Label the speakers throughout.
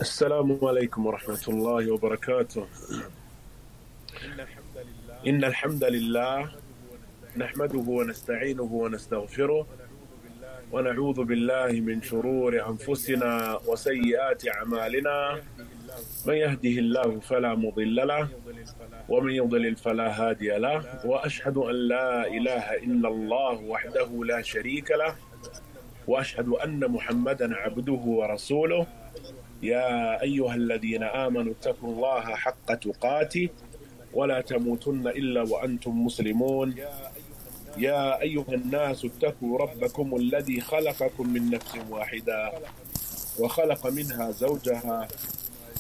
Speaker 1: السلام عليكم ورحمة الله وبركاته. إن الحمد لله نحمده ونستعينه ونستغفره ونعوذ بالله من شرور أنفسنا وسيئات أعمالنا. من يهده الله فلا مضل له ومن يضلل فلا هادي له، وأشهد أن لا إله إلا الله وحده لا شريك له، وأشهد أن محمدا عبده ورسوله. يا أيها الذين آمنوا اتقوا الله حق تقاته ولا تموتن إلا وأنتم مسلمون. يا أيها الناس اتقوا ربكم الذي خلقكم من نفس واحدة وخلق منها زوجها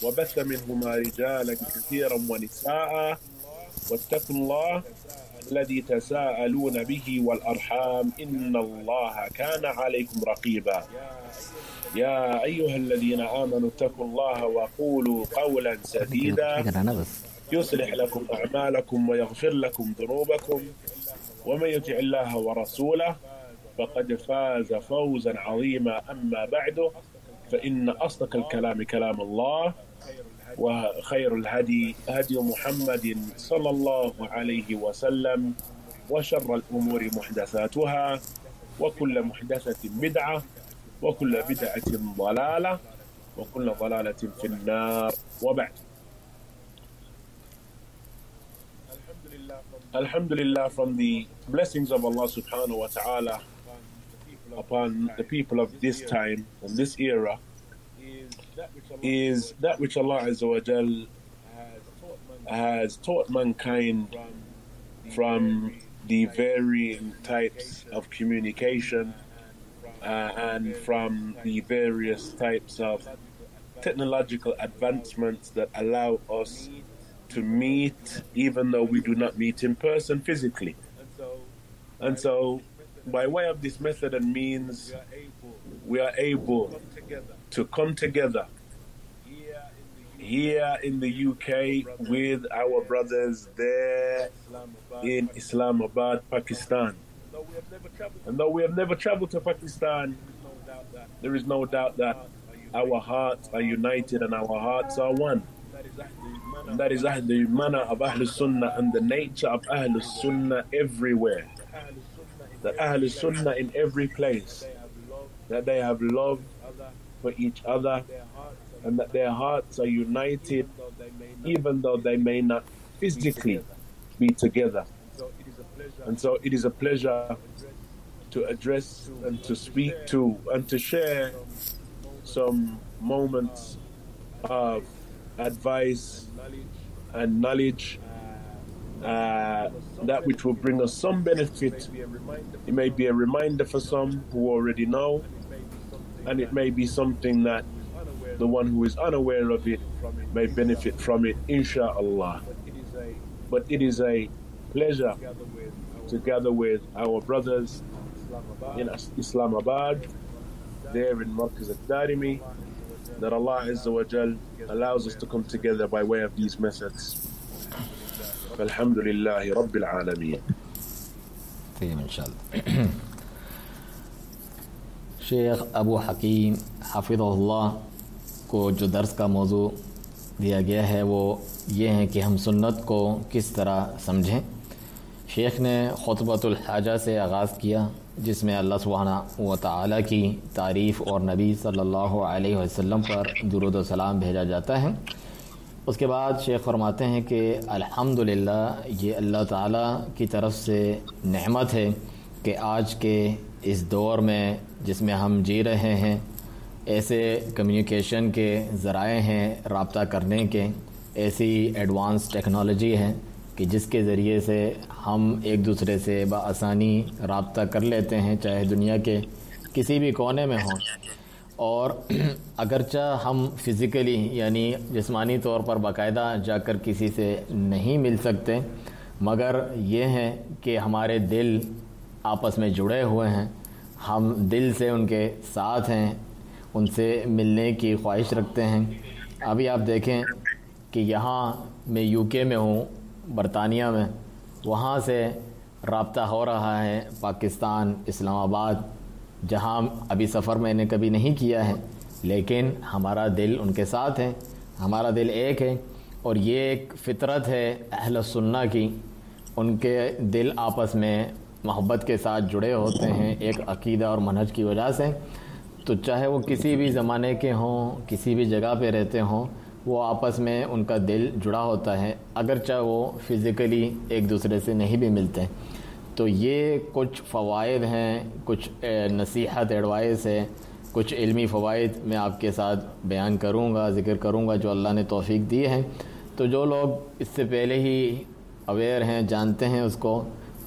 Speaker 1: وبث منهما رجالا كثيرا ونساء، واتقوا الله الذي تساءلون به والأرحام إن الله كان عليكم رقيبا. يا أيها الذين آمنوا اتقوا الله وقولوا قولا سديدا يصلح لكم أعمالكم ويغفر لكم ذنوبكم، ومن يطع الله ورسوله فقد فاز فوزا عظيما. أما بعد، فإن أصدق الكلام كلام الله، وخير الهدي هدي محمد صلى الله عليه وسلم، وشر الأمور محدثاتها، وكل محدثة بدعة، وكل بدعة ضلالة، وكل ضلالة في النار. وبعد. Alhamdulillah, from the blessings of Allah subhanahu wa ta'ala upon the people of this time and this era is that which Allah Azza wa Jal has taught mankind from the varying types of communication and from the various types of technological advancements that allow us to meet even though we do not meet in person physically. And so by way of this method and means, we are able to come together here in the UK with our brothers there in Islamabad, Pakistan. And though we have never traveled to Pakistan, there is no doubt that our hearts are united and our hearts are one. And that is the manner of Ahlul Sunnah and the nature of Ahlul Sunnah everywhere. That Ahlul Sunnah in every place, that they have love for each other, and that their hearts are united even though they may not physically be together. And so it is a pleasure to address and to speak to and to share some moments of advice and knowledge, that which will bring us some benefit. It may be a reminder for some who already know, and it may be something that the one who is unaware of it may benefit from it, insha'Allah. But it is a pleasure to gather with our brothers in Islamabad, there in Markaz al-Darimi, that Allah Azza wa Jal allows us to come together by way of these methods. Alhamdulillahi Rabbil Alameen.
Speaker 2: inshallah. Sheikh Abu हकीम हफ़िज़हुल्लाह को जो दर्स का मौजू दिया गया है वो ये है कि हम सुन्नत को किस तरह समझें। शेख ने खुतबतुल हाजा से आगाज़ किया, जिसमें अल्लाह सुब्हानहु व तआला की तारीफ़ और नबी सल्लल्लाहु अलैहि वसल्लम पर दुरूद व सलाम भेजा जाता है। उसके बाद शेख फरमाते हैं कि अल्हम्दुलिल्लाह, ये अल्लाह ताला की तरफ से नेमत है कि आज के इस दौर में जिसमें हम जी रहे हैं, ऐसे कम्युनिकेशन के ज़राए हैं, रब्ता करने के, ऐसी एडवांस टेक्नोलॉजी है कि जिसके ज़रिए से हम एक दूसरे से बआसानी रब्ता कर लेते हैं, चाहे दुनिया के किसी भी कोने में हों। और अगरचा हम फ़िज़िकली यानी जिस्मानी तौर पर बाकायदा जाकर किसी से नहीं मिल सकते, मगर ये है कि हमारे दिल आपस में जुड़े हुए हैं, हम दिल से उनके साथ हैं, उनसे मिलने की ख्वाहिश रखते हैं। अभी आप देखें कि यहाँ मैं यूके में हूँ, बरतानिया में, वहाँ से रब्ता हो रहा है पाकिस्तान, इस्लामाबाद, जहाँ अभी सफ़र मैंने कभी नहीं किया है, لیکن ہمارا دل ان کے ساتھ ہے، ہمارا دل ایک ہے، اور یہ ایک فطرت ہے اہل سنہ کی، ان کے دل آپس میں محبت کے ساتھ جڑے ہوتے ہیں ایک عقیدہ اور منہج کی وجہ سے. تو چاہے وہ کسی بھی زمانے کے ہوں، کسی بھی جگہ پہ رہتے ہوں، وہ آپس میں ان کا دل جڑا ہوتا ہے، اگرچہ وہ فزیکلی ایک دوسرے سے نہیں بھی ملتے. تو یہ کچھ فوائد ہیں، کچھ نصیحت ایڈوائس ہے، کچھ علمی فوائد میں آپ کے ساتھ بیان کروں گا، ذکر کروں گا جو اللہ نے توفیق دی ہے. تو جو لوگ اس سے پہلے ہی اویئر ہیں، جانتے ہیں اس کو،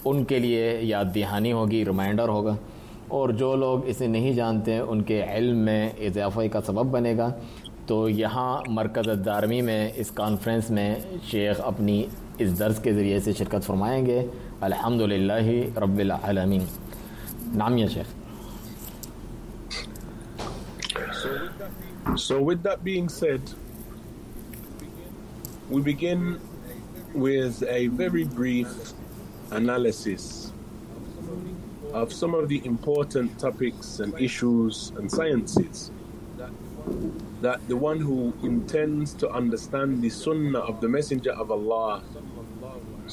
Speaker 2: ان کے لیے یاد دہانی ہوگی، ریمائنڈر ہوگا، اور جو لوگ اسے نہیں جانتے ان کے علم میں اضافے کا سبب بنے گا. تو یہاں مرکز الدارمی میں اس کانفرنس میں شیخ اپنی اس درس کے ذریعے سے شرکت فرمائیں گے. الحمدللہ رب العالمین. نام یا شیخ.
Speaker 1: So with that being said, we begin with a very brief analysis of some of the important topics and issues and sciences that the one who intends to understand the Sunnah of the Messenger of Allah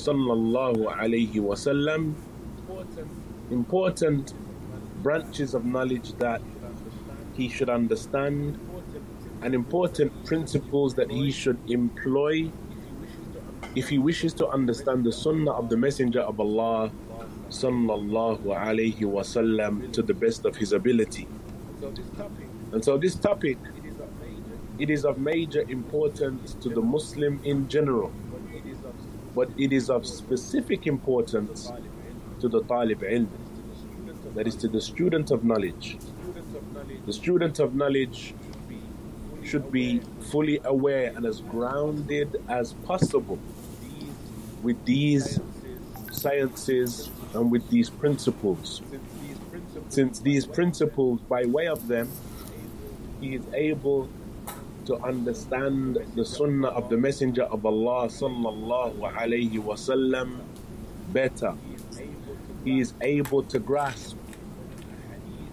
Speaker 1: sallallahu alayhi wasallam, important branches of knowledge that he should understand, and important principles that he should employ if he wishes to understand the Sunnah of the Messenger of Allah sallallahu alayhi wasallam to the best of his ability. And so this topic, it is of major importance to the Muslim in general, but it is of specific importance to the Talib ilm, that is to the student of knowledge. The student of knowledge should be fully aware and as grounded as possible with these sciences and with these principles, since these principles, by way of them, he is able to understand the Sunnah of the Messenger of Allah sallallahu alayhi wasallam better. He is able to grasp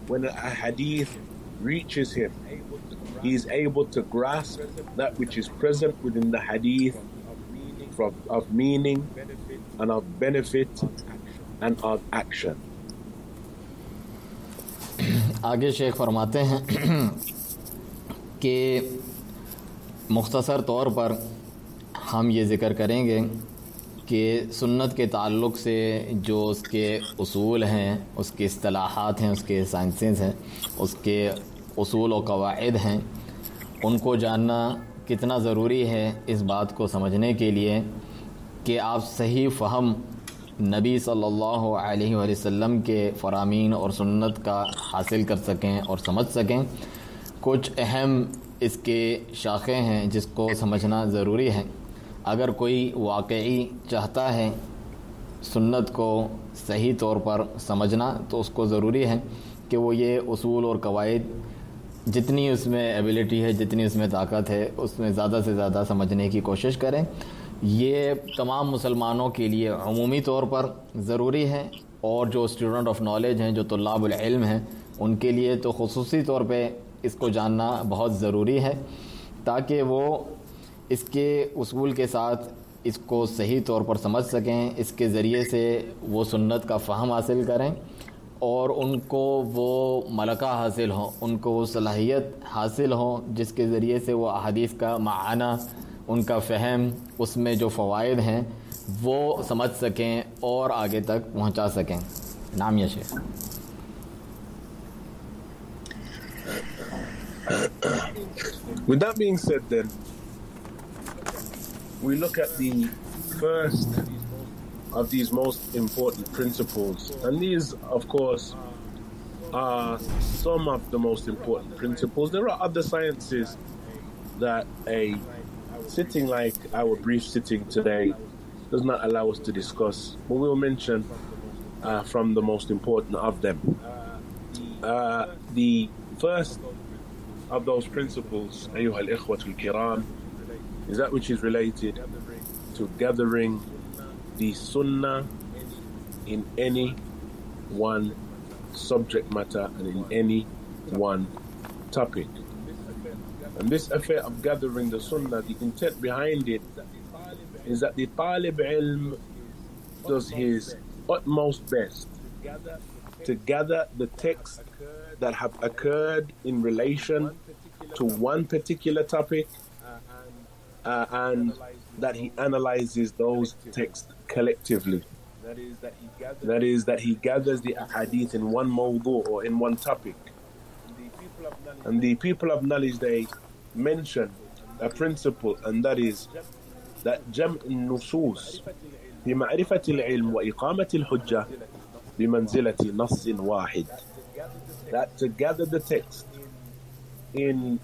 Speaker 1: when a hadith reaches him. He is able to grasp that which is present within the hadith of meaning and of benefit and of action.
Speaker 2: آگے شیخ فرماتے ہیں کہ مختصر طور پر ہم یہ ذکر کریں گے کہ سنت کے تعلق سے جو اس کے اصول ہیں، اس کے اصطلاحات ہیں، اس کے سائنسز ہیں، اس کے اصول و قواعد ہیں، ان کو جاننا کتنا ضروری ہے اس بات کو سمجھنے کے لیے کہ آپ صحیح فہم نبی صلی اللہ علیہ وآلہ وسلم کے فرامین اور سنت کا حاصل کر سکیں اور سمجھ سکیں. کچھ اہم اس کے شاخیں ہیں جس کو سمجھنا ضروری ہے. اگر کوئی واقعی چاہتا ہے سنت کو صحیح طور پر سمجھنا تو اس کو ضروری ہے کہ وہ یہ اصول اور قواعد جتنی اس میں ایبلٹی ہے، جتنی اس میں طاقت ہے، اس میں زیادہ سے زیادہ سمجھنے کی کوشش کریں. یہ تمام مسلمانوں کے لیے عمومی طور پر ضروری ہے، اور جو اسٹوڈنٹ آف نالج ہیں، جو طلاب العلم ہیں، ان کے لیے تو خصوصی طور پہ اس کو جاننا بہت ضروری ہے تاکہ وہ اس کے اصول کے ساتھ اس کو صحیح طور پر سمجھ سکیں، اس کے ذریعے سے وہ سنت کا فہم حاصل کریں اور ان کو وہ ملکہ حاصل ہو، ان کو وہ صلاحیت حاصل ہو جس کے ذریعے سے وہ احادیث کا معنی، ان کا فہم، اس میں جو فوائد ہیں وہ سمجھ سکیں اور آگے تک پہنچا سکیں. نام یا شیخ.
Speaker 1: With that being said, then we look at the first of these most important principles, and these of course are some of the most important principles. There are other sciences that a sitting like our brief sitting today does not allow us to discuss, but we'll mention from the most important of them. The first of those principles, أيها الإخوة الكرام, is that which is related to gathering the Sunnah in any one subject matter and in any one topic. And this affair of gathering the Sunnah, the intent behind it is that the Talib ilm does his utmost best to gather the texts that have occurred in relation to one particular topic, and that he analyzes those texts collectively. That is, that he gathers the ahadith in one mawdu' or in one topic. And the people of knowledge, they mention a principle, and that is that جمع النصوص في معرفة العلم وإقامة الحجة بمنزلة نص واحد. That to gather the text in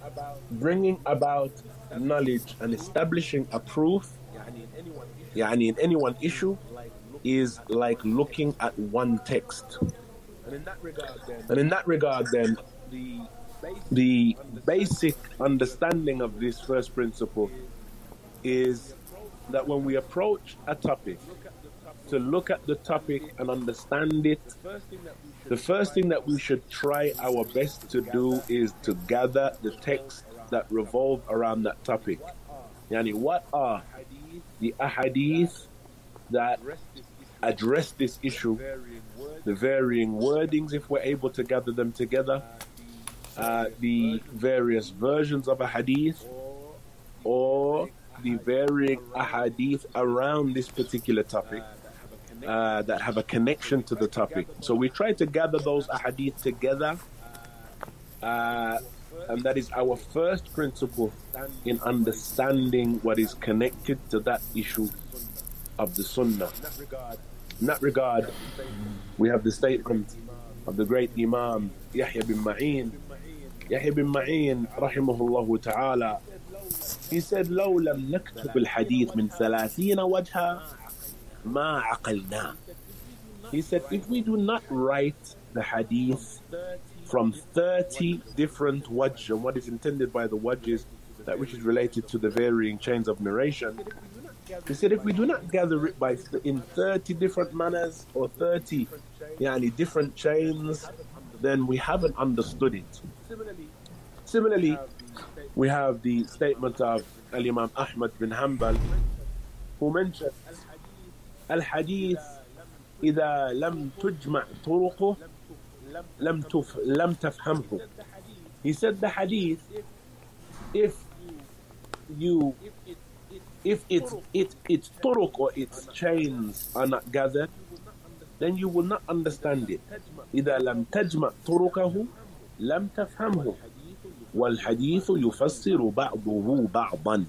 Speaker 1: bringing about knowledge and establishing a proof, يعني in any one issue, is like looking at one text. And in that regard then, the basic understanding of this first principle is that when we approach a topic, to look at the topic and understand it, the first thing that we should try our best to do is to gather the texts that revolve around that topic. Yani, what are the ahadith that address this issue, the varying wordings, if we're able to gather them together, the various versions of a hadith, or the varying ahadith around this particular topic that have a connection to the topic. So we try to gather those ahadith together, and that is our first principle in understanding what is connected to that issue of the Sunnah. In that regard, we have the statement of the great Imam Yahya bin Ma'in. Yahya bin Ma'in, rahimahullah ta'ala, he said, لو لم نكتب الحديث من 30 وجها ما عقلنا. He said, if we do not write the hadith from 30 different wajh, and what is intended by the wajh is that which is related to the varying chains of narration. He said, if we do not gather it in 30 different manners or 30 different chains, then we haven't understood it. Similarly, we have the statement of Al-Imam Ahmad bin Hanbal, who mentioned, Al-Hadith إذا لم تجمع طرقه لم تفهمه. He said the hadith, if its turuq or its chains are not gathered, then you will not understand it. إذا لم تجمع طرقه لم تفهمه والحديث يفسر بعضه بعضا.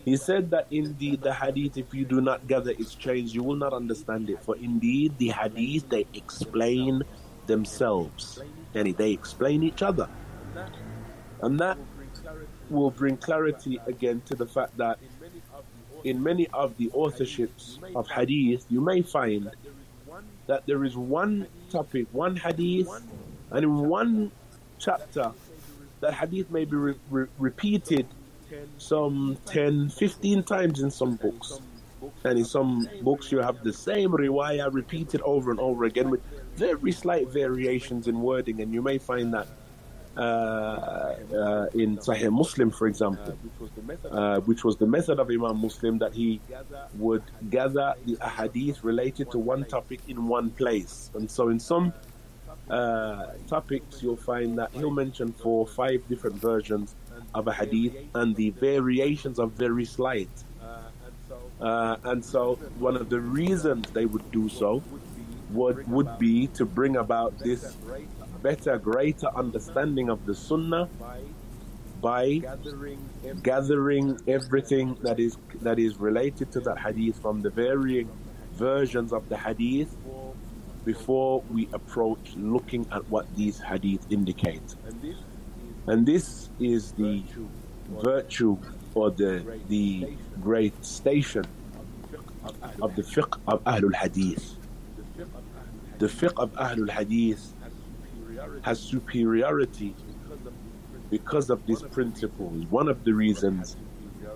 Speaker 1: He said that indeed the hadith, if you do not gather its chains, you will not understand it. For indeed the hadith, they explain themselves, and they explain each other. And that will bring clarity again to the fact that in many of the authorships of hadith, you may find that there is one topic, one hadith, and in one chapter, that hadith may be repeated some 10, 15 times in some books. And in some books you have the same riwayah repeated over and over again with very slight variations in wording, and you may find that in Sahih Muslim, for example, which was the method of Imam Muslim, that he would gather the ahadith related to one topic in one place. And so in some topics you'll find that he'll mention 4 or 5 different versions of a hadith, and the variations are very slight. And so one of the reasons they would do so would be to bring about this better, greater understanding of the Sunnah by gathering everything that is related to that hadith from the varying versions of the hadith before we approach looking at what these hadith indicate. And this is the virtue or the great station of the fiqh of Ahlul Hadith. The fiqh of Ahlul Hadith has superiority because of this principle. One of the reasons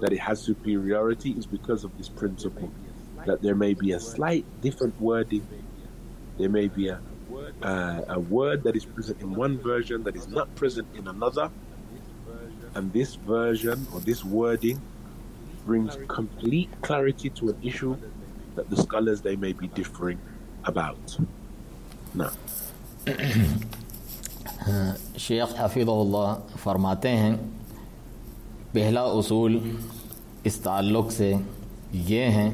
Speaker 1: that it has superiority is because of this principle, that there may be a slight different wording, there may be a word that is present in one version that is not present in another, And this version or this wording brings complete clarity to an issue that the scholars they may be differing about. Now,
Speaker 2: شیخ حفظہ اللہ فرماتے ہیں پہلا اصول اس تعلق سے یہ ہیں،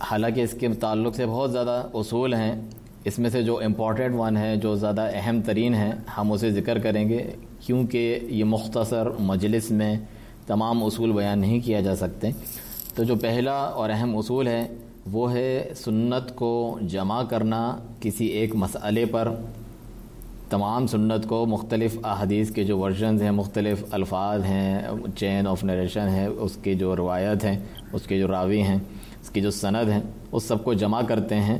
Speaker 2: حالانکہ اس کے تعلق سے بہت زیادہ اصول ہیں، اس میں سے جو امپورٹنٹ ون ہے، جو زیادہ اہم ترین ہے، ہم اسے ذکر کریں گے کیونکہ یہ مختصر مجلس میں تمام اصول بیان نہیں کیا جا سکتے۔ تو جو پہلا اور اہم اصول ہے وہ ہے سنت کو جمع کرنا کسی ایک مسئلے پر، تمام سنت کو مختلف احادیث کے جو ورژنز ہیں، مختلف الفاظ ہیں، چین آف نریشن ہے، اس کی جو روایت ہیں، اس کے جو راوی ہیں، اس کی جو سند ہیں، اس سب کو جمع کرتے ہیں۔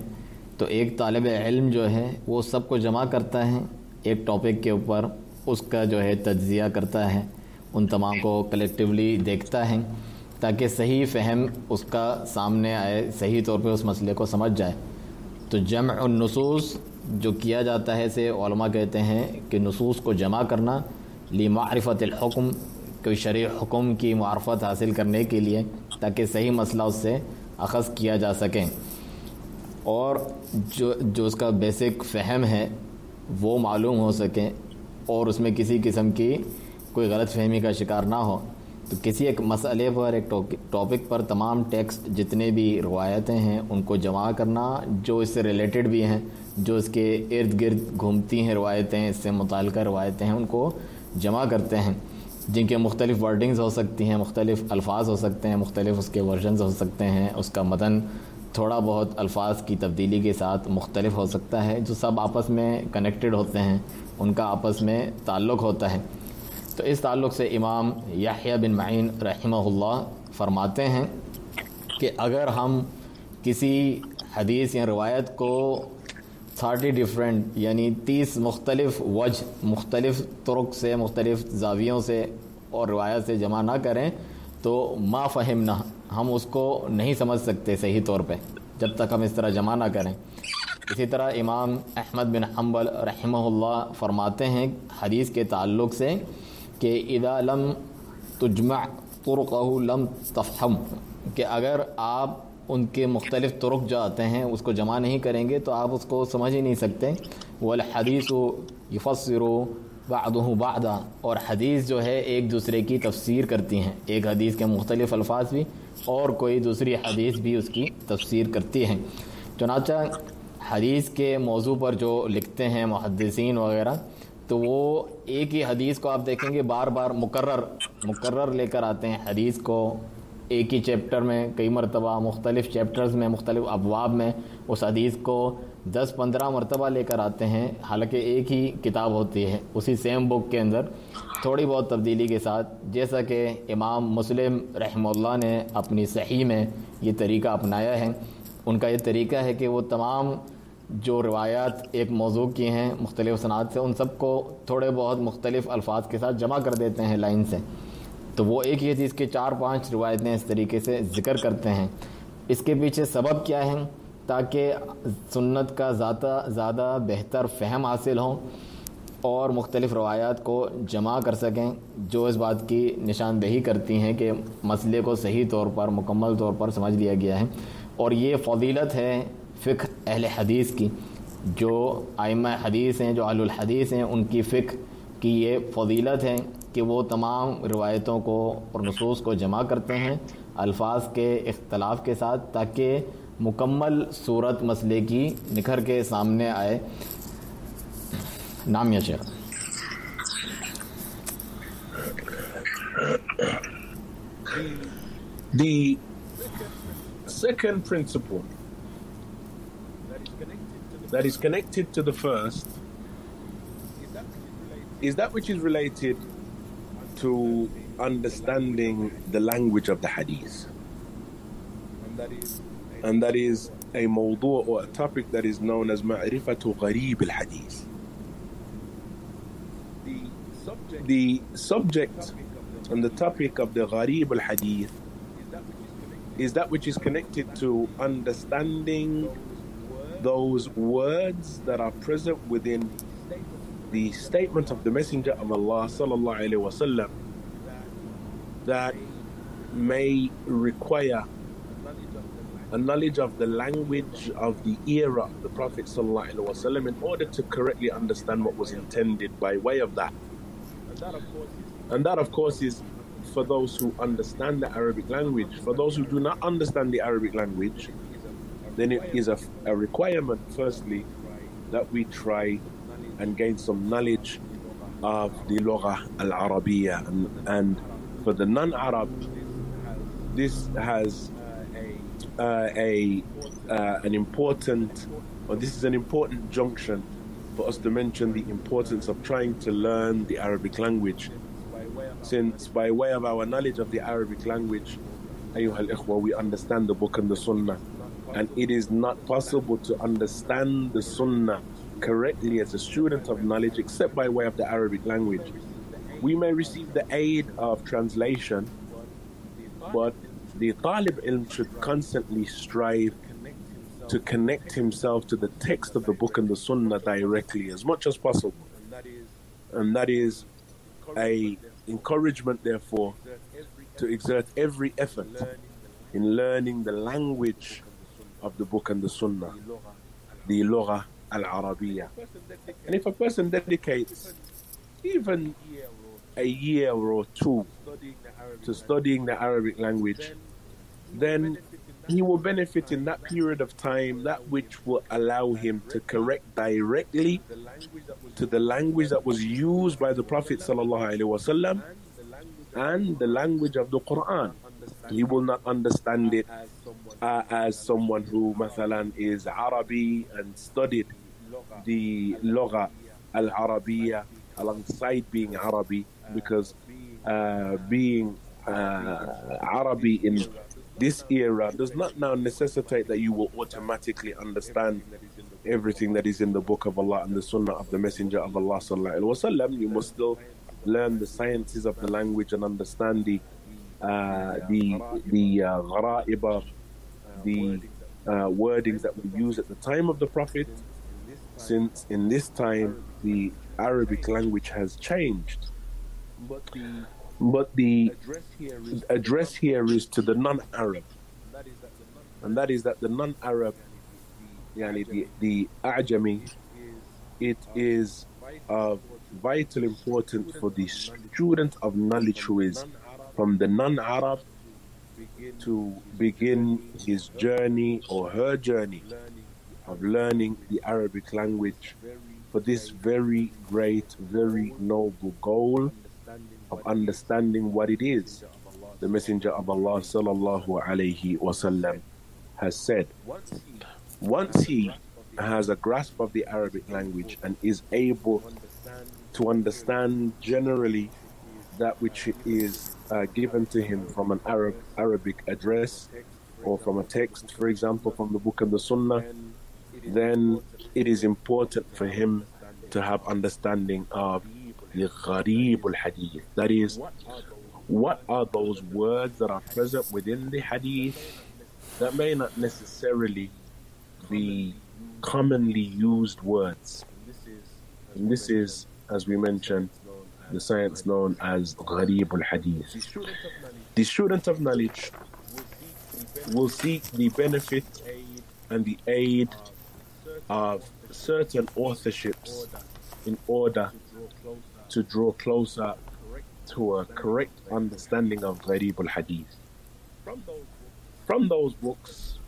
Speaker 2: تو ایک طالب علم جو ہے وہ سب کو جمع کرتا ہے ایک ٹاپک کے اوپر، اس کا جو ہے تجزیہ کرتا ہے، ان تمام کو کلیکٹیولی دیکھتا ہے تاکہ صحیح فہم اس کا سامنے آئے، صحیح طور پہ اس مسئلے کو سمجھ جائے۔ تو جمع النصوص جو کیا جاتا ہے، اسے علماء کہتے ہیں کہ نصوص کو جمع کرنا لمعرفت الحکم، کوئی شرعی حکم کی معرفت حاصل کرنے کے لیے، تاکہ صحیح مسئلہ اس سے اخذ کیا جا سکے، اور جو اس کا بیسک فہم ہے وہ معلوم ہو سکے، اور اس میں کسی قسم کی کوئی غلط فہمی کا شکار نہ ہو۔ تو کسی ایک مسئلے پر، ایک ٹاپک پر تمام ٹیکسٹ جتنے بھی روایتیں ہیں ان کو جمع کرنا، جو اس سے ریلیٹڈ بھی ہیں، جو اس کے ارد گرد گھومتی ہیں روایتیں، اس سے متعلقہ روایتیں ہیں، ان کو جمع کرتے ہیں، جن کے مختلف ورڈنگز ہو سکتی ہیں، مختلف الفاظ ہو سکتے ہیں، مختلف اس کے ورژنز ہو سکتے ہیں، اس کا متن تھوڑا بہت الفاظ کی تبدیلی کے ساتھ مختلف ہو سکتا ہے، جو سب آپس میں کنیکٹڈ ہوتے ہیں، ان کا آپس میں تعلق ہوتا ہے۔ تو اس تعلق سے امام یحییٰ بن معین رحمہ اللہ فرماتے ہیں کہ اگر ہم کسی حدیث یا روایت کو 30 ڈیفرنٹ یعنی 30 مختلف وجہ، مختلف طرق سے، مختلف زاویوں سے اور روایت سے جمع نہ کریں تو ما فہمنا، ہم اس کو نہیں سمجھ سکتے صحیح طور پہ جب تک ہم اس طرح جمع نہ کریں۔ اسی طرح امام احمد بن حنبل رحمہ اللہ فرماتے ہیں حدیث کے تعلق سے کہ اذا لم تجمع طرقہ لم تفہم، کہ اگر آپ ان کے مختلف طرق جو آتے ہیں اس کو جمع نہیں کریں گے تو آپ اس کو سمجھ ہی نہیں سکتے۔ والحدیث یفسر بعضہ بعضا، اور حدیث جو ہے ایک دوسرے کی تفسیر کرتی ہیں، ایک حدیث کے مختلف الفاظ بھی اور کوئی دوسری حدیث بھی اس کی تفسیر کرتی ہیں۔ چنانچہ حدیث کے موضوع پر جو لکھتے ہیں محدثین وغیرہ، تو وہ ایک ہی حدیث کو آپ دیکھیں گے بار بار مکرر لے کر آتے ہیں، حدیث کو ایک ہی چیپٹر میں کئی مرتبہ، مختلف چیپٹرز میں، مختلف ابواب میں اس حدیث کو 10-15 مرتبہ لے کر آتے ہیں، حالانکہ ایک ہی کتاب ہوتی ہے، اسی سیم بک کے اندر تھوڑی بہت تبدیلی کے ساتھ، جیسا کہ امام مسلم رحمہ اللہ نے اپنی صحیح میں یہ طریقہ اپنایا ہے۔ ان کا یہ طریقہ ہے کہ وہ تمام جو روایات ایک موضوع کی ہیں مختلف اسناد سے، ان سب کو تھوڑے بہت مختلف الفاظ کے ساتھ جمع کر دیتے ہیں لائن سے، تو وہ ایک ہی حدیث کے 4-5 روایتیں اس طریقے سے ذکر کرتے ہیں۔ اس کے پیچھے سبب کیا ہے؟ تاکہ سنت کا زیادہ بہتر فہم حاصل ہو اور مختلف روایات کو جمع کر سکیں، جو اس بات کی نشاندہی کرتی ہیں کہ مسئلے کو صحیح طور پر، مکمل طور پر سمجھ لیا گیا ہے۔ اور یہ فضیلت ہے فقہ اہل حدیث کی، جو ائمہ حدیث ہیں، جو اہل الحدیث ہیں، ان کی فقہ کی یہ فضیلت ہے کہ وہ تمام روایتوں کو اور نصوص کو جمع کرتے ہیں الفاظ کے اختلاف کے ساتھ، تاکہ مکمل صورت مسئلے کی نکھر کے سامنے آئے۔ نام یا شیخ؟
Speaker 1: The second principle that is connected to the first is that which is related to understanding the language of the hadith, and that is a mawdu' or a topic that is known as ma'rifatu gharib al-hadith. The subject and the topic of the gharib al-hadith is that which is connected to understanding those words that are present within the statement of the Messenger of Allah sallallahu alaihi wasallam that may require a knowledge of the language of the era of the Prophet sallallahu alaihi wasallam in order to correctly understand what was intended by way of that. And that, of course, is for those who understand the Arabic language. For those who do not understand the Arabic language, then it is a requirement, firstly, that we try and gain some knowledge of the Lugha al-Arabiya. And for the non-Arab, this has an important, or this is an important junction for us to mention the importance of trying to learn the Arabic language. Since by way of our knowledge of the Arabic language, أيها الإخوة, we understand the book and the Sunnah. And it is not possible to understand the Sunnah correctly as a student of knowledge except by way of the Arabic language. We may receive the aid of translation, but the Talib ilm should constantly strive to connect himself to the text of the book and the Sunnah directly as much as possible. And that is a encouragement, therefore, to exert every effort in learning the language of the book and the Sunnah, the Lugha al-Arabiya. And if a person dedicates even a year or two to studying the Arabic language, then he will benefit in that period of time that which will allow him to correct directly to the language that was used by the Prophet ﷺ and the language of the Quran. He will not understand it as someone who, mathalan, is Arabi and studied the Lugha al-Arabiya alongside being Arabi, because being Arabi in this era does not now necessitate that you will automatically understand everything that is in the book of Allah and the Sunnah of the Messenger of Allah sallallahu alaihi wasallam. You must still learn the sciences of the language and understand the gharaib, the wordings that we use at the time of the Prophet, since in this time the Arabic language has changed. But the address here is to the non-Arab, and that is that the non-Arab, the A'jami, it is of vital importance for the student of knowledge who is from the non-Arab to begin his journey or her journey of learning the Arabic language for this very great, very noble goal of understanding what it is the Messenger of Allah sallallahu alayhi wasallam has said. Once he has a grasp of the Arabic language and is able to understand generally that which is given to him from an Arabic address or from a text, for example, from the book and the Sunnah, then it is important for him to have understanding of the gharib al-hadith. That is, what are those words that are present within the hadith that may not necessarily be commonly used words. And this is, as we mentioned, the science known as gharib al-hadith. The student of knowledge will seek the benefit and the aid of certain authorships in order to draw closer to a correct understanding of gharib al-hadith. From those books,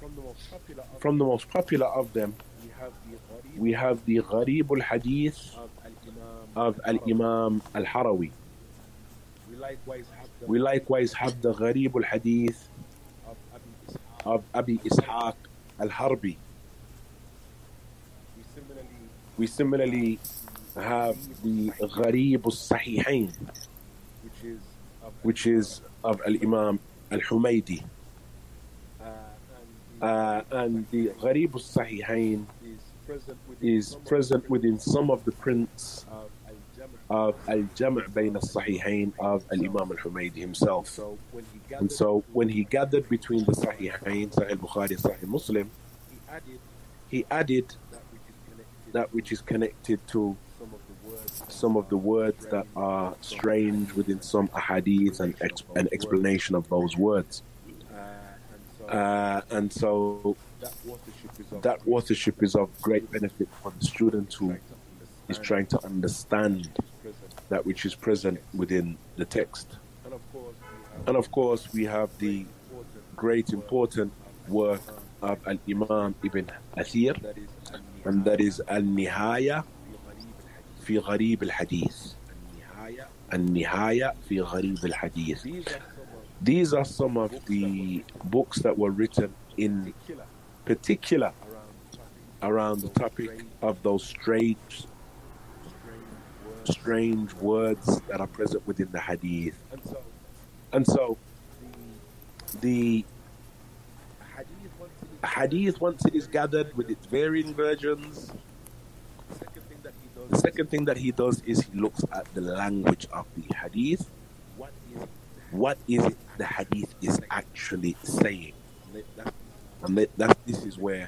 Speaker 1: from the most popular of them, we have the gharib al-hadith of al-Imam al-Harawi. We likewise have the gharib al-hadith of Abi Ishaq al-Harbi. We similarly have the gharib al-Sahihain, which is of al-Imam al-Humaydi. And the gharib al-Sahihain is present within some of the prints of al-Jam' bayn al-Sahihain of al-Imam al-Humaydi himself. And so when he gathered between the Sahihain, Sahih Bukhari, Sahih Muslim, he added that which is connected to some of the words that are strange within some ahadith and an explanation of those words. And so that authorship is of great benefit for the student who is trying to understand that which is present within the text. And of course, we have the great important work of Al-Imam Ibn Athir, and that is Al-Nihaya fi Gharib al-Hadith. Al-Nihaya fi Gharib al-Hadith. These are some of the books that were written in particular around the topic of those strange words that are present within the hadith. And so the hadith, once it is gathered with its varying versions, the second thing that he does is he looks at the language of the hadith. What is it the hadith is actually saying? And this is where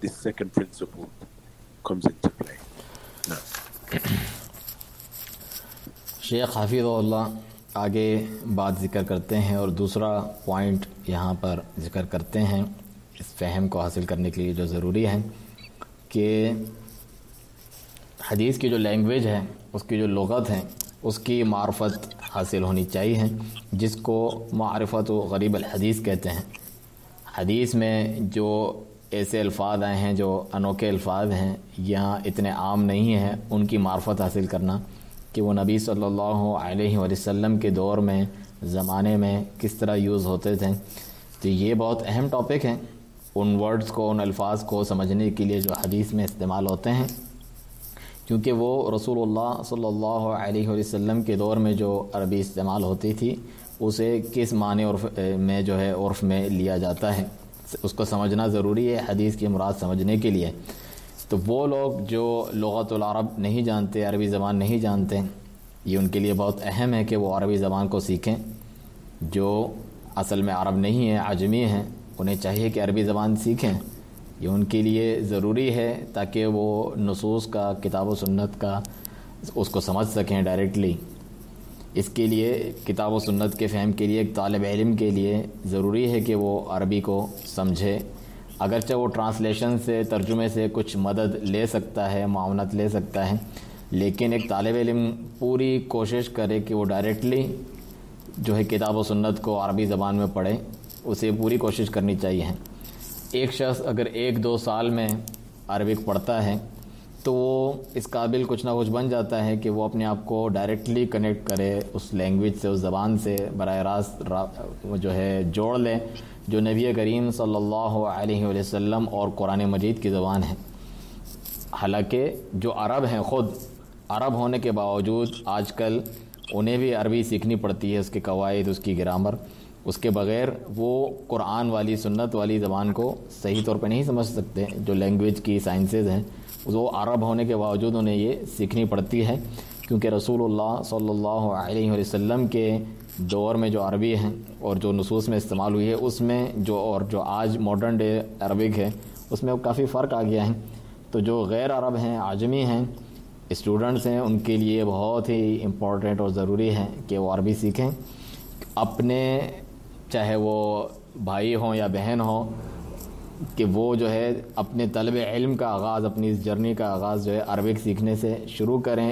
Speaker 1: this second principle comes into play. Now,
Speaker 2: شیخ حفیظ آگے بات ذکر کرتے ہیں اور دوسرا point یہاں پر ذکر کرتے ہیں اس فہم کو حاصل کرنے کے لیے جو ضروری ہے کہ حدیث کی جو لینگویج ہے، اس کی جو لغت ہے، اس کی معرفت حاصل ہونی چاہیے، جس کو معرفت و غریب الحدیث کہتے ہیں۔ حدیث میں جو ایسے الفاظ آئے ہیں جو انوکھے الفاظ ہیں یا اتنے عام نہیں ہیں، ان کی معرفت حاصل کرنا کہ وہ نبی صلی اللہ علیہ وسلم کے دور میں، زمانے میں کس طرح یوز ہوتے تھے، تو یہ بہت اہم ٹاپک ہے۔ ان ورڈز کو، ان الفاظ کو سمجھنے کے لیے جو حدیث میں استعمال ہوتے ہیں، کیونکہ وہ رسول اللہ صلی اللہ علیہ وسلم کے دور میں جو عربی استعمال ہوتی تھی، اسے کس معنی عرف میں جو ہے عرف میں لیا جاتا ہے، اس کو سمجھنا ضروری ہے حدیث کی مراد سمجھنے کے لیے۔ تو وہ لوگ جو لغت العرب نہیں جانتے، عربی زبان نہیں جانتے، یہ ان کے لیے بہت اہم ہے کہ وہ عربی زبان کو سیکھیں۔ جو اصل میں عرب نہیں ہیں، عجمی ہیں، انہیں چاہیے کہ عربی زبان سیکھیں، یہ ان کے لیے ضروری ہے تاکہ وہ نصوص کا، کتاب و سنت کا اس کو سمجھ سکیں ڈائریکٹلی۔ اس کے لیے کتاب و سنت کے فہم کے لیے ایک طالب علم کے لیے ضروری ہے کہ وہ عربی کو سمجھے، اگرچہ وہ ٹرانسلیشن سے، ترجمے سے کچھ مدد لے سکتا ہے، معاونت لے سکتا ہے، لیکن ایک طالب علم پوری کوشش کرے کہ وہ ڈائریکٹلی جو ہے کتاب و سنت کو عربی زبان میں پڑھے، اسے پوری کوشش کرنی چاہیے۔ ایک شخص اگر 1-2 سال میں عربک پڑھتا ہے تو وہ اس قابل کچھ نہ کچھ بن جاتا ہے کہ وہ اپنے آپ کو ڈائریکٹلی کنیکٹ کرے اس لینگویج سے، اس زبان سے براہ راست جو ہے جوڑ لے جو نبی کریم صلی اللہ علیہ وسلم اور قرآن مجید کی زبان ہے۔ حالانکہ جو عرب ہیں، خود عرب ہونے کے باوجود آج کل انہیں بھی عربی سیکھنی پڑتی ہے، اس کے قواعد، اس کی گرامر، اس کے بغیر وہ قرآن والی، سنت والی زبان کو صحیح طور پہ نہیں سمجھ سکتے۔ جو لینگویج کی سائنسز ہیں وہ عرب ہونے کے باوجود انہیں یہ سیکھنی پڑتی ہے، کیونکہ رسول اللہ صلی اللہ علیہ وسلم کے دور میں جو عربی ہے اور جو نصوص میں استعمال ہوئی ہے، اس میں جو آج ماڈرن ڈے عربک ہے، اس میں کافی فرق آ گیا ہے۔ تو جو غیر عرب ہیں، عجمی ہیں، اسٹوڈنٹس ہیں، ان کے لیے بہت ہی امپورٹنٹ اور ضروری ہے کہ وہ عربی سیکھیں، اپنے چاہے وہ بھائی ہوں یا بہن ہوں، کہ وہ جو ہے اپنے طلب علم کا آغاز، اپنی اس جرنی کا آغاز جو ہے عربک سیکھنے سے شروع کریں،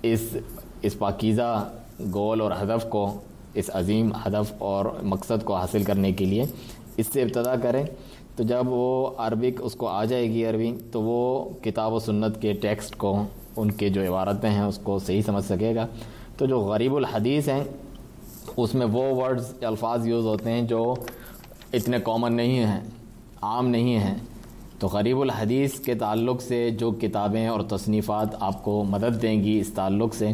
Speaker 2: اس پاکیزہ گول اور ہدف کو، اس عظیم ہدف اور مقصد کو حاصل کرنے کے لیے اس سے ابتدا کریں۔ تو جب وہ عربک اس کو آ جائے گی عربی، تو وہ کتاب و سنت کے ٹیکسٹ کو، ان کے جو عبارتیں ہیں اس کو صحیح سمجھ سکے گا۔ تو جو غریب الحدیث ہیں اس میں وہ ورڈز، الفاظ یوز ہوتے ہیں جو اتنے کامن نہیں ہیں، عام نہیں ہیں۔ تو غریب الحدیث کے تعلق سے جو کتابیں اور تصنیفات آپ کو مدد دیں گی، اس تعلق سے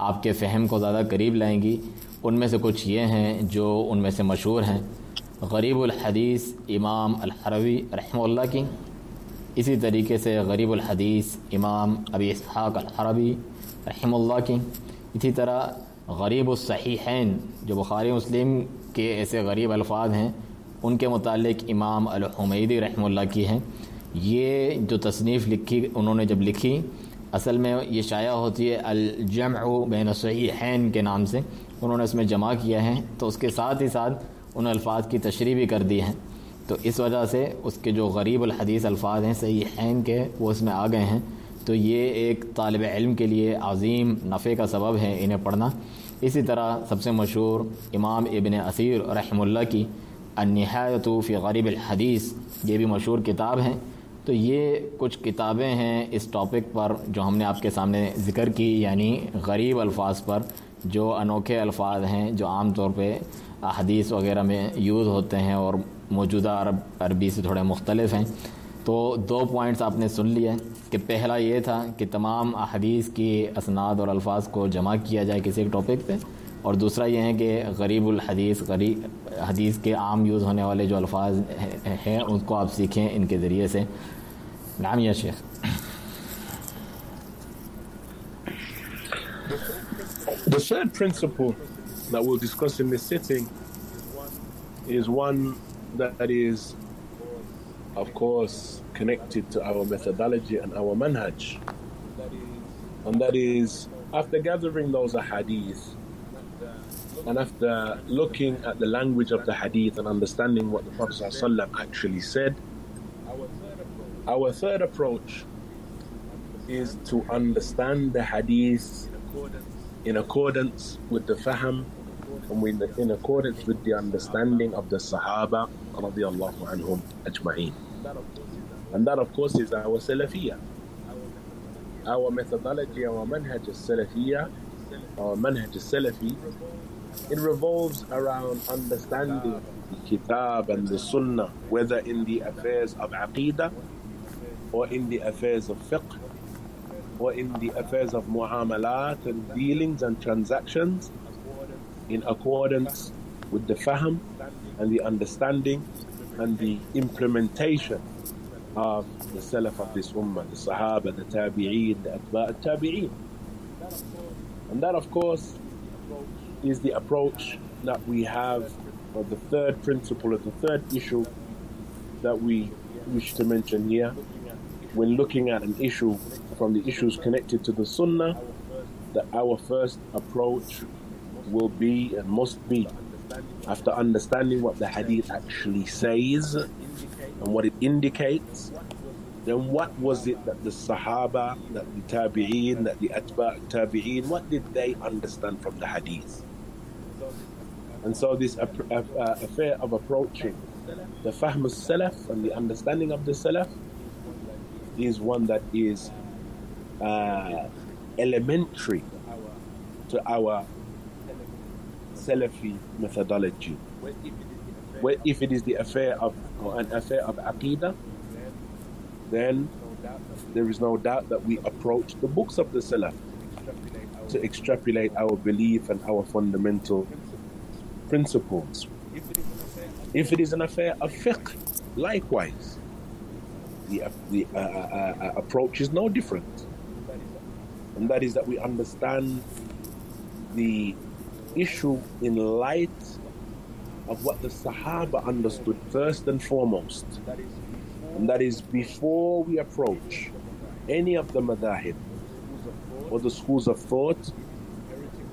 Speaker 2: آپ کے فہم کو زیادہ قریب لائیں گی، ان میں سے کچھ یہ ہیں جو ان میں سے مشہور ہیں۔ غریب الحدیث امام الحروی رحمہ اللہ کی، اسی طریقے سے غریب الحدیث امام ابی اسحاق الحربی رحمہ اللہ کی، اسی طرح غریب الصحیحین جو بخاری مسلم کے ایسے غریب الفاظ ہیں، ان کے متعلق امام الحمیدی رحمہ اللہ کی ہیں۔ یہ جو تصنیف لکھی، انہوں نے جب لکھی اصل میں یہ شائع ہوتی ہے الجمع بین الصحیحین کے نام سے، انہوں نے اس میں جمع کیا ہے، تو اس کے ساتھ ہی ساتھ ان الفاظ کی تشریح بھی کر دی ہے، تو اس وجہ سے اس کے جو غریب الحدیث الفاظ ہیں صحیحین کے وہ اس میں آ گئے ہیں، تو یہ ایک طالب علم کے لیے عظیم نفع کا سبب ہے انہیں پڑھنا۔ اسی طرح سب سے مشہور امام ابن اثیر رحمہ اللہ کی النہایۃ فی غریب الحدیث، یہ بھی مشہور کتاب ہے۔ تو یہ کچھ کتابیں ہیں اس ٹاپک پر جو ہم نے آپ کے سامنے ذکر کی، یعنی غریب الفاظ پر، جو انوکھے الفاظ ہیں جو عام طور پہ حدیث وغیرہ میں یوز ہوتے ہیں اور موجودہ عربی سے تھوڑے مختلف ہیں۔ تو 2 پوائنٹس آپ نے سن لیا کہ پہلا یہ تھا کہ تمام احادیث کی اسناد اور الفاظ کو جمع کیا جائے کسی ایک ٹاپک پہ، اور دوسرا یہ ہے کہ غریب الحدیث، غریب حدیث کے عام یوز ہونے والے جو الفاظ ہیں ان کو آپ سیکھیں ان کے ذریعے سے۔ نعم یا شیخ۔
Speaker 1: The third principle that we'll discuss in this sitting is one that is, of course, connected to our methodology and our manhaj. And that is, after gathering those ahadith and after looking at the language of the hadith and understanding what the Prophet ﷺ actually said, our third approach is to understand the hadith in accordance with the fahm and in accordance with the understanding of the Sahaba radiyallahu anhum ajma'een. And that, of course, is our Salafiyya. Our methodology, our manhaj al-Salafiyya, our manhaj al-Salafi, it revolves around understanding the Kitab and the Sunnah, whether in the affairs of Aqidah or in the affairs of fiqh or in the affairs of mu'amalat and dealings and transactions, in accordance with the fahm and the understanding and the implementation of the Salaf of this ummah, the Sahaba, the Tabi'een, the Atba' al-Tabi'een. And that, of course, is the approach that we have, or the third principle, or the third issue that we wish to mention here when looking at an issue from the issues connected to the Sunnah, that our first approach will be and must be, after understanding what the hadith actually says and what it indicates, then what was it that the Sahaba, that the Tabi'een, that the Atba' Tabi'een, what did they understand from the hadith? And so this affair of approaching the fahm al-Salaf and the understanding of the Salaf is one that is elementary to our Salafi methodology. Where if it is the affair of, or an affair of Aqidah, then there is no doubt that we approach the books of the Salaf to extrapolate our belief and our fundamental principles. If it is an affair of fiqh, likewise, the approach is no different. And that is that we understand the issue in light of what the Sahaba understood first and foremost. And that is, before we approach any of the madahib or the schools of thought,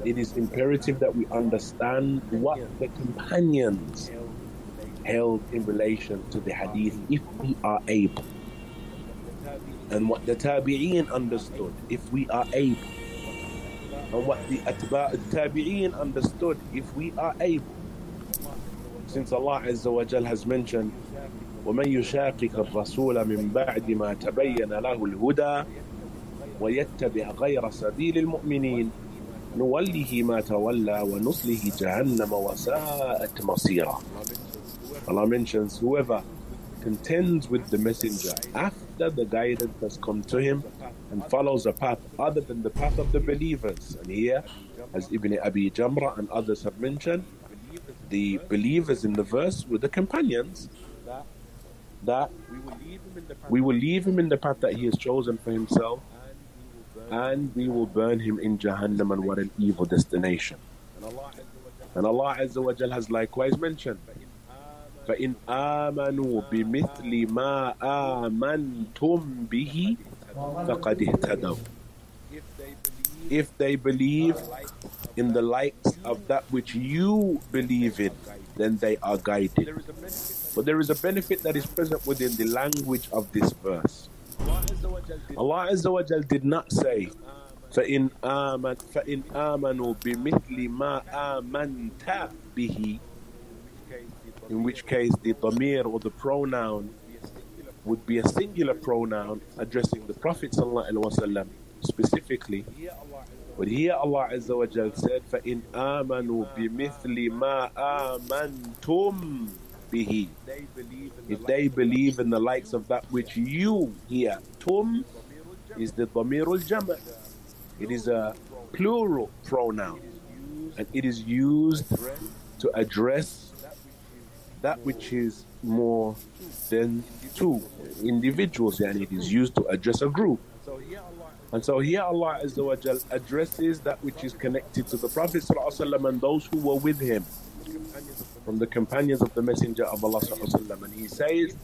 Speaker 1: it is imperative that we understand what the companions held in relation to the hadith, if we are able, and what the Tabi'een understood, if we are able, and what the Atba' al-Tabi'een understood, if we are able. Since Allah Azza wa Jal has mentioned, وَمَنْ يُشَاقِقَ الرَّسُولَ مِنْ بَعْدِ مَا تَبَيَّنَ لَهُ الْهُدَى وَيَتَّبِعْ غَيْرَ سَبِيلِ الْمُؤْمِنِينَ نُوَلِّهِ مَا تَوَلَّى وَنُصْلِهِ جَهَنَّمَ وَسَاءَتْ مَصِيرًا. Allah mentions, whoever contends with the messenger after the guidance has come to him and follows a path other than the path of the believers. And here, as Ibn Abi Jamra and others have mentioned, the believers in the verse were the companions, that we will leave him in the path that he has chosen for himself, and we will burn him in Jahannam, and what an evil destination. And Allah Azza wa Jal has likewise mentioned, فَإِنْ آمَنُوا بِمِثْلِ مَا آمَنْتُمْ بِهِ فَقَدْ اهْتَدَوْا. if they believe in the likes of that which you believe in, then they are guided. But there is a benefit that is present within the language of this verse. Allah Azza wa Jal did not say, فَإِنْ آمَنُوا بِمِثْلِ مَا آمَنْتَ بِهِ, in which case the dhamir or the pronoun would be a singular pronoun addressing the Prophet ﷺ specifically. But here Allah Azza wa Jal said, فَإِنْ آمَنُوا بِمِثْلِ مَا آمَنْتُمْ بِهِ. If they believe in the likes of that which you hear. Tum is the dhamirul jama'. It is a plural pronoun, and it is used to address that which is more than two individuals, and it is used to address a group. And so here Allah Azza wa Jal addresses that which is connected to the Prophet ﷺ and those who were with him from the companions of the Messenger of Allah ﷺ. And he says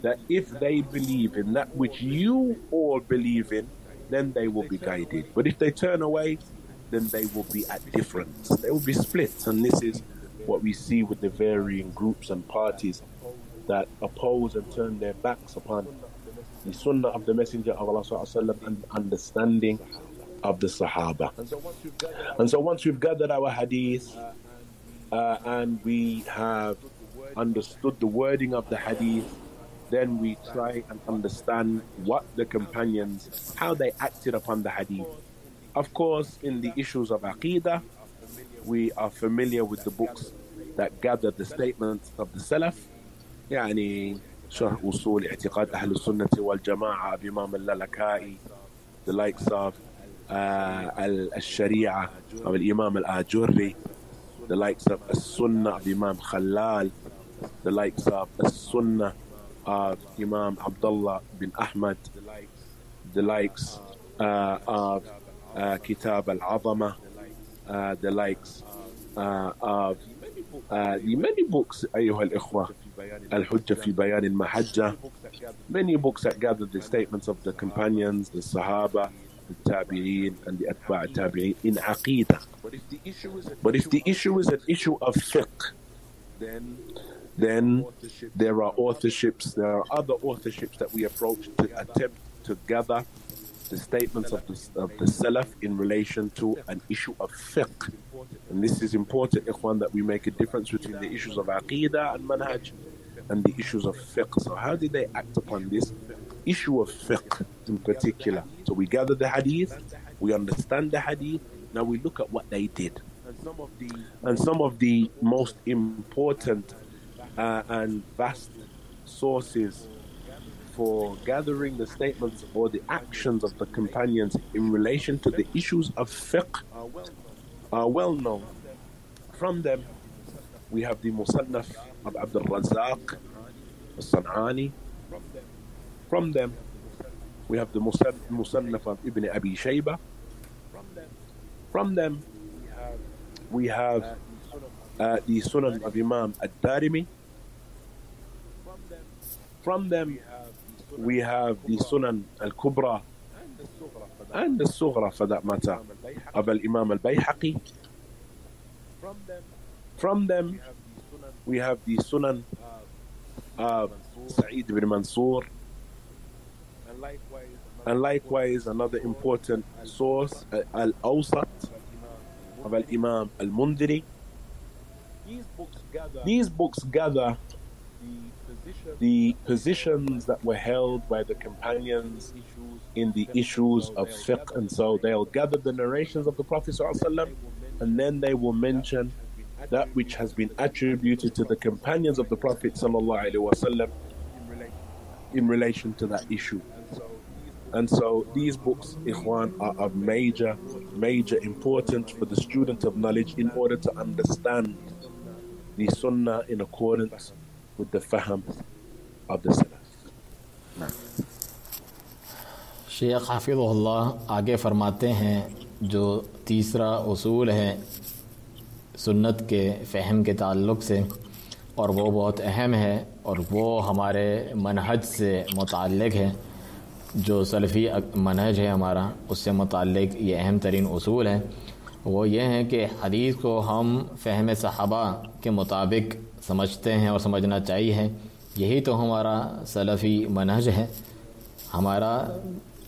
Speaker 1: that if they believe in that which you all believe in, then they will be guided. But if they turn away, then they will be at difference. They will be split. And this is what we see with the varying groups and parties that oppose and turn their backs upon the Sunnah of the Messenger of Allah ﷺ and understanding of the Sahaba. And so once we've gathered our hadith and we have understood the wording of the hadith, then we try and understand what the companions, how they acted upon the hadith. Of course, in the issues of Aqidah, we are familiar with the books that gather the statements of the Salaf, يعني شرح أصول اعتقاد أهل السنة والجماعة بإمام اللالكائي, the likes of الشريعة of الإمام الآجري, the likes of السنة of Imam Khalal, the likes of السنة of Imam Abdullah bin Ahmad, the likes of Kitab al-Azama, the likes of the many books, أيها الإخوة, Al-Hujjah fi Bayan al-Mahajjah, many books that gather the statements of the companions, the Sahaba, the Tabi'een and the Atba' Tabi'een in Aqidah. But if the issue is an issue of fiqh, then there are authorships, there are other authorships that we approach to attempt to gather the statements of the Salaf in relation to an issue of fiqh. And this is important, ikhwan, that we make a difference between the issues of Aqidah and Manhaj and the issues of fiqh. So how did they act upon this issue of fiqh in particular? So we gather the hadith, we understand the hadith, now we look at what they did. And some of the most important and vast sources for gathering the statements or the actions of the companions in relation to the issues of fiqh are well known. From them, we have the Musannaf of Abdul Razzaq al-San'ani. From them, we have the Musannaf of Ibn Abi Shayba. From them, we have the Sunan of Imam al-Darimi. From them, we have the Sunan al-Kubra and the Sughra, for that matter, of Imam al-Bayhaqi. From them, we have the Sunan of Sa'id ibn Mansur. And likewise, another important source, Al-Awsat of Imam al-Mundiri. These books gather the positions that were held by the companions in the issues of fiqh. And so they'll gather the narrations of the Prophet ﷺ, and then they will mention that which has been attributed to the companions of the Prophet ﷺ in relation to that issue. And so these books, ikhwan, are of major importance for the student of knowledge in order to understand the Sunnah in accordance with the faham of the Salaf.
Speaker 2: Sheikh हाफिज़हुल्लाह आगे फरमाते हैं, जो तीसरा उसूल है सुन्नत के फ़हम के ताल्लुक़ से, और वो बहुत अहम है और वो हमारे मनहज से मुताल्लिक़ है। جو سلفی منہج ہے ہمارا، اس سے متعلق یہ اہم ترین اصول ہے، وہ یہ ہیں کہ حدیث کو ہم فہم صحابہ کے مطابق سمجھتے ہیں اور سمجھنا چاہیے. یہی تو ہمارا سلفی منہج ہے. ہمارا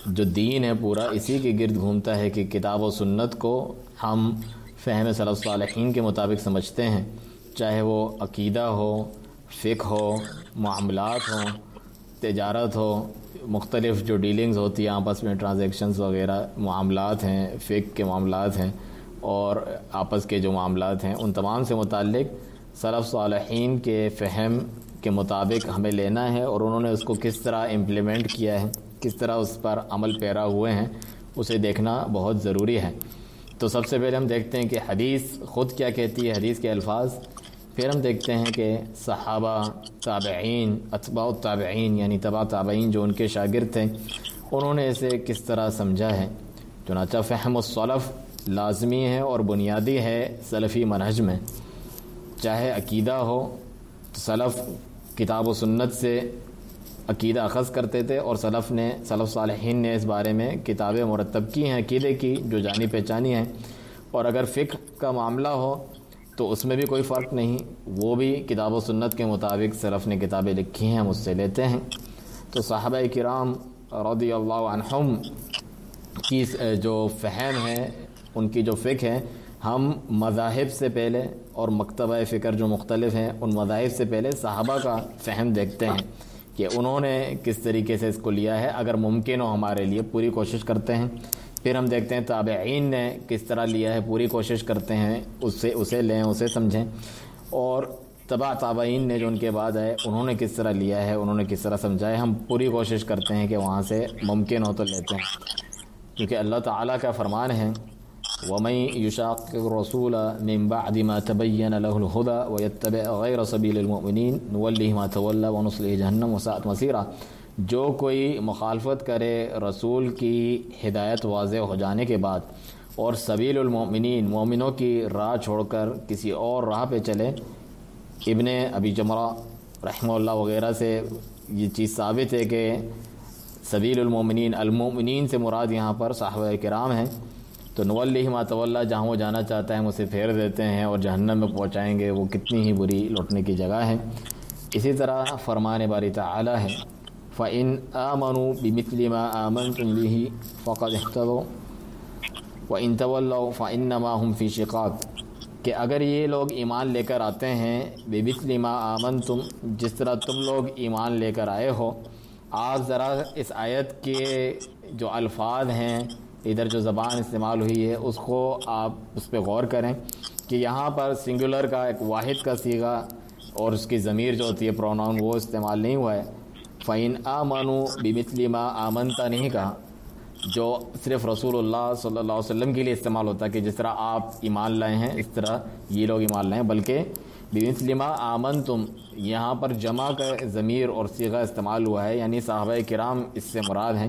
Speaker 2: جو دین ہے پورا اسی کے گرد گھومتا ہے کہ کتاب و سنت کو ہم فہم سلف صالحین کے مطابق سمجھتے ہیں، چاہے وہ عقیدہ ہو، فقہ ہو، معاملات ہوں، تجارت ہو، مختلف جو ڈیلنگز ہوتی ہیں آپس میں، ٹرانزیکشنز وغیرہ معاملات ہیں، فقہ کے معاملات ہیں اور آپس کے جو معاملات ہیں، ان تمام سے متعلق سلف صالحین کے فہم کے مطابق ہمیں لینا ہے، اور انہوں نے اس کو کس طرح امپلیمنٹ کیا ہے، کس طرح اس پر عمل پیرا ہوئے ہیں، اسے دیکھنا بہت ضروری ہے. تو سب سے پہلے ہم دیکھتے ہیں کہ حدیث خود کیا کہتی ہے، حدیث کے الفاظ. پھر ہم دیکھتے ہیں کہ صحابہ، تابعین، اتباع التابعین یعنی تبع تابعین جو ان کے شاگرد تھے، انہوں نے اسے کس طرح سمجھا ہے. چنانچہ فہم السلف لازمی ہے اور بنیادی ہے سلفی منہج میں. چاہے عقیدہ ہو تو سلف کتاب و سنت سے عقیدہ اخذ کرتے تھے، اور سلف صالحین نے اس بارے میں کتابیں مرتب کی ہیں عقیدے کی جو جانی پہچانی ہیں. اور اگر فقہ کا معاملہ ہو تو اس میں بھی کوئی فرق نہیں، وہ بھی کتاب و سنت کے مطابق سلف نے کتابیں لکھی ہیں، ہم اس سے لیتے ہیں. تو صحابہ کرام رضی اللہ عنہم کی جو فہم ہے، ان کی جو فقہ ہے، ہم مذاہب سے پہلے اور مکتبہ فکر جو مختلف ہیں ان مذاہب سے پہلے صحابہ کا فہم دیکھتے ہیں کہ انہوں نے کس طریقے سے اس کو لیا ہے، اگر ممکن ہو ہمارے لیے پوری کوشش کرتے ہیں. پھر ہم دیکھتے ہیں تابعین نے کس طرح لیا ہے، پوری کوشش کرتے ہیں اسے لیں، اسے سمجھیں. اور تبع تابعین نے جو ان کے بعد آئے انہوں نے کس طرح لیا ہے، انہوں نے کس طرح سمجھا ہے، ہم پوری کوشش کرتے ہیں کہ وہاں سے ممکن ہو تو لیتے ہیں. کیونکہ اللہ تعالیٰ کا فرمان ہے وَمَن يُشَاقِقِ الرَّسُولَ مِن بَعْدِ مَا تَبَيَّنَ لَهُ الْهُدَى وَيَتَّبِعْ غَيْرَ سَبِيلِ الْمُؤْمِنِينَ نُوَلِّهِ مَا تَوَلَّى وَنُصْلِهِ جَهَنَّمَ وَسَاءَتْ مَصِيرًا. جو کوئی مخالفت کرے رسول کی ہدایت واضح ہو جانے کے بعد اور سبیل المؤمنین مومنوں کی راہ چھوڑ کر کسی اور راہ پہ چلے. ابن ابی جمرہ رحمہ اللہ وغیرہ سے یہ چیز ثابت ہے کہ سبیل المؤمنین، المؤمنین سے مراد یہاں پر صحابہ کرام ہیں. تو نولیہ ما تولیٰ، جہاں وہ جانا چاہتا ہے ہم اسے پھیر دیتے ہیں اور جہنم میں پہنچائیں گے، وہ کتنی ہی بری لوٹنے کی جگہ ہے. اسی طرح فرمان باری تعالی ہے فَإِنْ آمَنُوا بِمِثْلِ مَا آمَنْتُمْ بِهِ فَقَدْ اهْتَدَوْا وَإِنْ تَوَلَّوْا فَإِنَّمَا هُمْ فِي شِقَاقٍ، کہ اگر یہ لوگ ایمان لے کر آتے ہیں بِمِثْلِ مَا آمَنْتُمْ، جس طرح تم لوگ ایمان لے کر آئے ہو. آپ ذرا اس آیت کے جو الفاظ ہیں، ادھر جو زبان استعمال ہوئی ہے اس کو آپ اس پہ غور کریں کہ یہاں پر سنگولر کا ایک واحد کا صیغہ اور اس کی ضمیر جو ہوتی ہے پروناؤن وہ استعمال نہیں ہوا ہے. فَإِنْ آمَنُوا بِمِثْلِ مَا آمَنْتَ نہیں کہا، جو صرف رسول اللہ صلی اللہ علیہ وسلم کے لیے استعمال ہوتا ہے کہ جس طرح آپ ایمان لائے ہیں اس طرح یہ لوگ ایمان لائے ہیں، بلکہ بِمِثْلِ مَا آمَنْتُم یہاں پر جمع کا ضمیر اور صیغہ استعمال ہوا ہے، یعنی صحابہ کرام اس سے مراد ہیں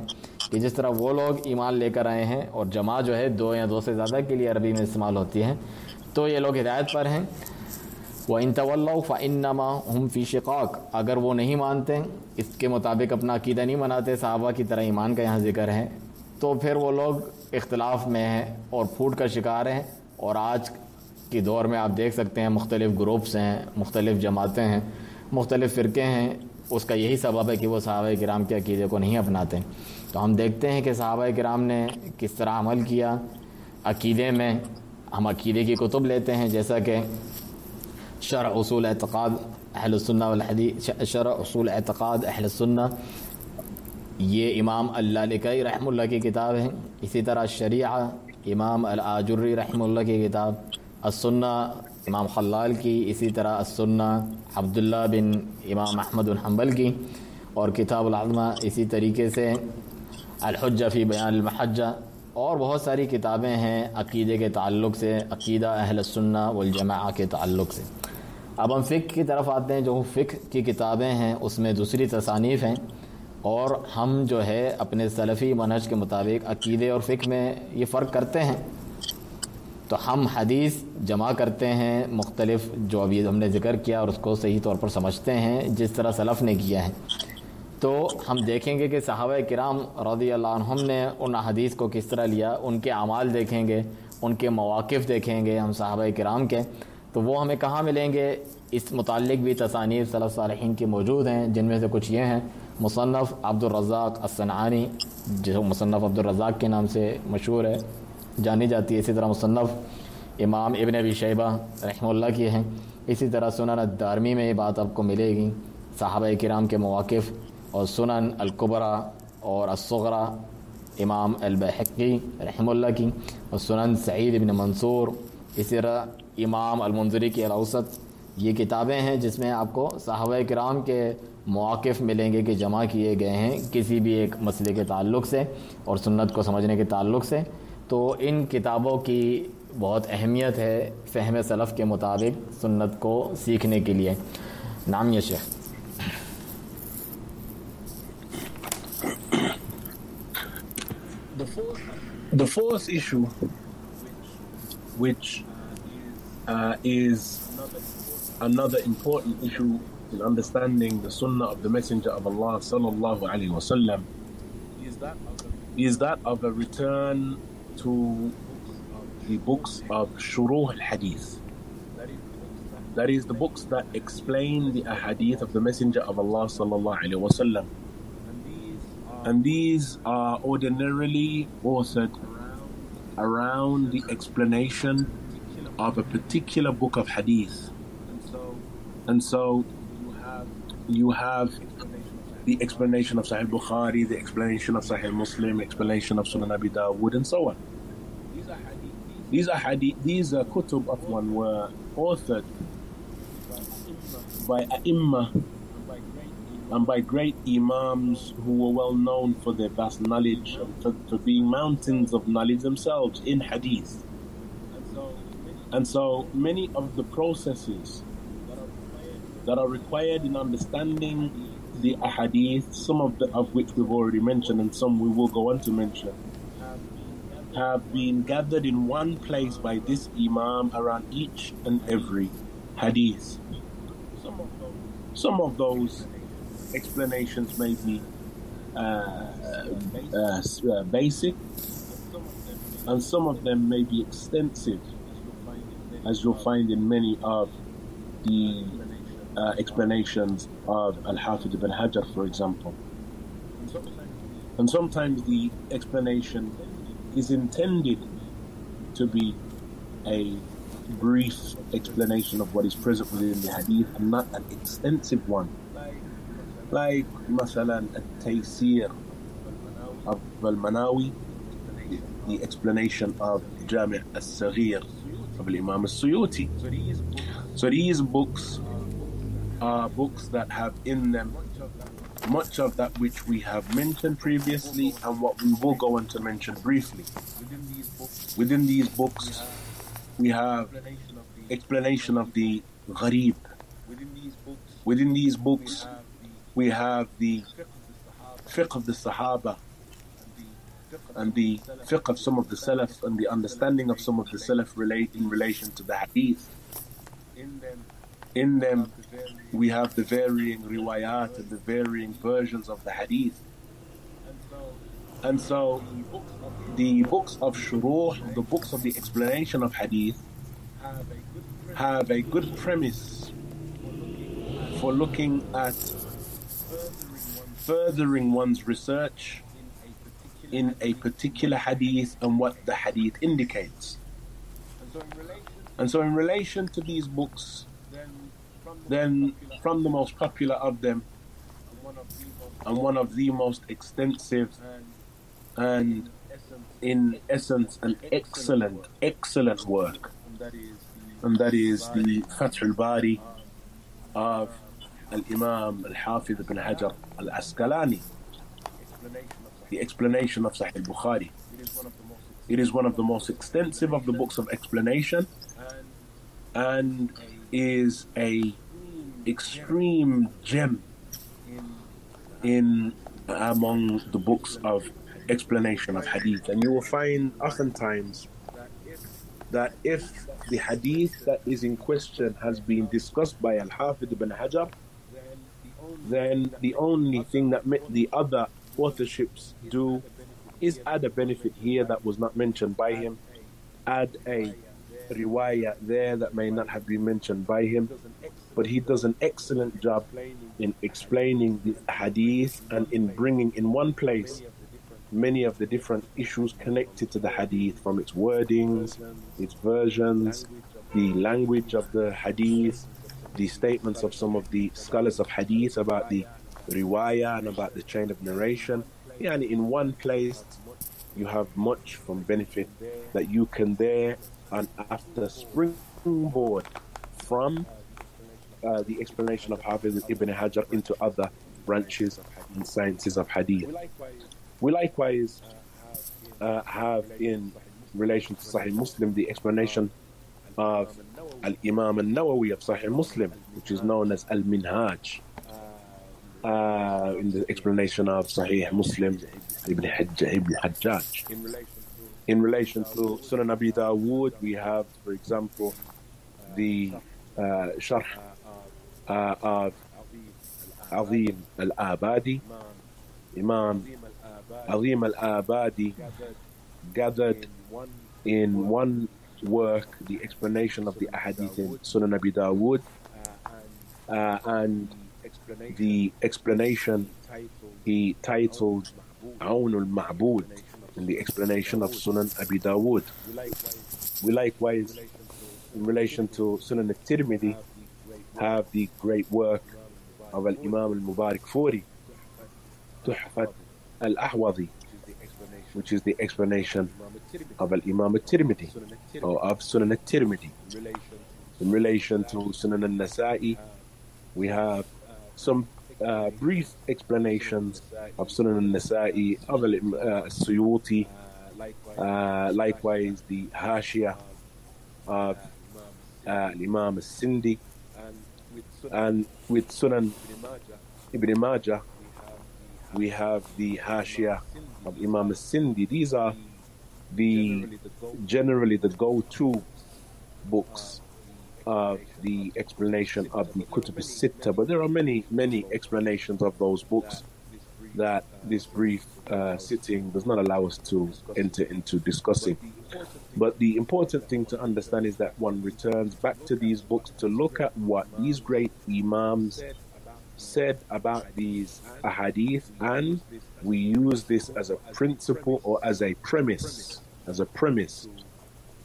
Speaker 2: کہ جس طرح وہ لوگ ایمان لے کر آئے ہیں. اور جمع جو ہے دو یا دو سے زیادہ کے لیے عربی میں استعمال ہوتی ہے، تو یہ لوگ ہدایت پر ہیں. وَإِن تَوَلَّوْا فَإِنَّمَا هُمْ فِي شِقَاقٍ، اگر وہ نہیں مانتے، اس کے مطابق اپنا عقیدہ نہیں مناتے، صحابہ کی طرح ایمان کا یہاں ذکر ہے، تو پھر وہ لوگ اختلاف میں ہیں اور پھوٹ کا شکار ہیں. اور آج کی دور میں آپ دیکھ سکتے ہیں مختلف گروپس ہیں، مختلف جماعتیں ہیں، مختلف فرقے ہیں. اس کا یہی سبب ہے کہ وہ صحابہ کرام کے عقیدے کو نہیں اپناتے. تو ہم دیکھتے ہیں کہ صحابہ کرام نے کس طرح عمل کیا عقیدے میں. ہم عقیدے کی کتب لیتے ہیں جیسا کہ شرح اصول اعتقاد اہل السنہ والحدیث، شرح اصول اعتقاد اہل السنہ، یہ امام اللالکائی رحمہ اللہ کی کتاب ہے. اسی طرح شریعہ امام الآجری رحمہ اللہ کی کتاب، السنہ امام خلال کی، اسی طرح السنہ عبداللہ بن امام احمد بن حنبل کی، اور کتاب العظمہ اسی طریقے سے الحجہ فی بیان المحجہ، اور بہت ساری کتابیں ہیں عقیدے کے تعلق سے، عقیدہ اہل السنہ والجماعہ کے تعلق سے. اب ہم فقہ کی طرف آتے ہیں. جو فقہ کی کتابیں ہیں اس میں دوسری تصانیف ہیں، اور ہم جو ہے اپنے سلفی منہج کے مطابق عقیدے اور فقہ میں یہ فرق کرتے ہیں. تو ہم حدیث جمع کرتے ہیں مختلف جو ابھی ہم نے ذکر کیا اور اس کو صحیح طور پر سمجھتے ہیں جس طرح سلف نے کیا ہے. تو ہم دیکھیں گے کہ صحابہ کرام رضی اللہ عنہم نے ان احادیث کو کس طرح لیا، ان کے اعمال دیکھیں گے، ان کے مواقف دیکھیں گے ہم صحابہ کرام کے، تو وہ ہمیں کہاں ملیں گے؟ اس متعلق بھی تصانیف سلف صالحین کی موجود ہیں، جن میں سے کچھ یہ ہیں: مصنف عبد الرزاق الصنعانی، جو مصنف عبد الرزاق کے نام سے مشہور ہے، جانی جاتی ہے. اسی طرح مصنف امام ابن ابی شیبہ رحمہ اللہ کی ہیں. اسی طرح سنن الدارمی میں یہ بات آپ کو ملے گی، صحابہ کرام کے مواقف، اور سنن الکبریٰ اور الصغریٰ امام البیہقی رحمہ اللہ کی، اور سنن سعید بن منصور، اسی طرح امام المنذری کی الاوسط. یہ کتابیں ہیں جس میں آپ کو صحابہ کرام کے مواقف ملیں گے کہ جمع کیے گئے ہیں کسی بھی ایک مسئلے کے تعلق سے اور سنت کو سمجھنے کے تعلق سے. تو ان کتابوں کی بہت اہمیت ہے فہم سلف کے مطابق سنت کو سیکھنے کے لیے. نام یہ شیخ.
Speaker 1: The fourth issue, which is another important issue in understanding the Sunnah of the Messenger of Allah sallallahu alaihi wasallam, is that of a return to the books of Shuruh al-Hadith. That is the books that explain the ahadith of the Messenger of Allah sallallahu alaihi wasallam. And these are ordinarily authored around the explanation of a particular book of hadith. And so you have the explanation of Sahih Bukhari, the explanation of Sahih Muslim, explanation of Sunnah Abi Dawood, and so on. These are kutub of one were authored by ai and by great imams who were well known for their vast knowledge, for being mountains of knowledge themselves in hadith. And so many of the processes that are required in understanding the ahadith, some of which we've already mentioned and some we will go on to mention, have been gathered in one place by this imam around each and every hadith. Some of those explanations may be basic, and some of them may be extensive, as you'll find in many of the explanations of Al-Hafidh ibn Hajar, for example. And sometimes the explanation is intended to be a brief explanation of what is present within the hadith and not an extensive one. Like مثلا التيسير of al-Manawi, the explanation of Jami' al-Saghir of Imam al-Suyuti. So these books are books that have in them much of that which we have mentioned previously and what we will go on to mention briefly. Within these books we have explanation of the gharib. Within these books we have the fiqh of the Sahaba and the fiqh of some of the Salaf and the understanding of some of the Salaf in relation to the hadith. In them we have the varying riwayat and the varying versions of the hadith. And so the books of shuruh, the books of the explanation of hadith, have a good premise for looking at furthering one's research in a particular hadith and what the hadith indicates. And so in relation to these books, then from the most popular of them and one of the most extensive and in essence an excellent work, and that is the Fath al-Bari of Al-Imam Al-Hafidh ibn Hajar Al-Asqalani, the explanation of Sahih Bukhari. It is one of the most extensive of the books of explanation and is a extreme gem in among the books of explanation of hadith. And you will find oftentimes that if the hadith that is in question has been discussed by Al-Hafidh ibn Hajar, then the only thing that the other authorships do is add a benefit here that was not mentioned by him, add a riwayah there that may not have been mentioned by him, but he does an excellent job in explaining the hadith and in bringing in one place many of the different issues connected to the hadith, from its wordings, its versions, the language of the hadith, the statements of some of the scholars of hadith about the riwayah and about the chain of narration. And in one place you have much from benefit that you can there and after springboard from the explanation of Hafiz ibn Hajar into other branches and sciences of hadith. We likewise have in relation to Sahih Muslim the explanation of Al-Imam al-Nawawi of Sahih Muslim, which is known as Al-Minhaj, in the explanation of Sahih Muslim Ibn Hajjaj. In relation to Sunan Abi Dawood, we have, for example, the Sharh of Azim al-Abadi. Imam Azim al-Abadi gathered in one work the explanation of the ahadith in Sunan Abi Dawood, and the explanation he titled Awn al-Ma'bud, in the explanation of Sunan Abi Dawood. We likewise, in relation to Sunan al-Tirmidhi, have the great work of Al-Imam al-Mubarak Furi, Tuhfat al-Ahwazi, which is the explanation of Al-Imam al-Tirmidhi, or of Sunan al-Tirmidhi. In relation to Sunan al-Nasa'i, we have some brief explanations of Sunan al-Nasa'i, of al-Suyuti, likewise the Hashia of Imam al-Sindi, and with Sunan Ibn Majah we have the Hashia of Imam al-Sindi. These are generally the go-to books of the explanation of the Kutub al-Sitta, but there are many explanations of those books that this brief sitting does not allow us to enter into discussing. But the important thing to understand is that one returns back to these books to look at what these great Imams said about these ahadith, and we use this as a principle or as a premise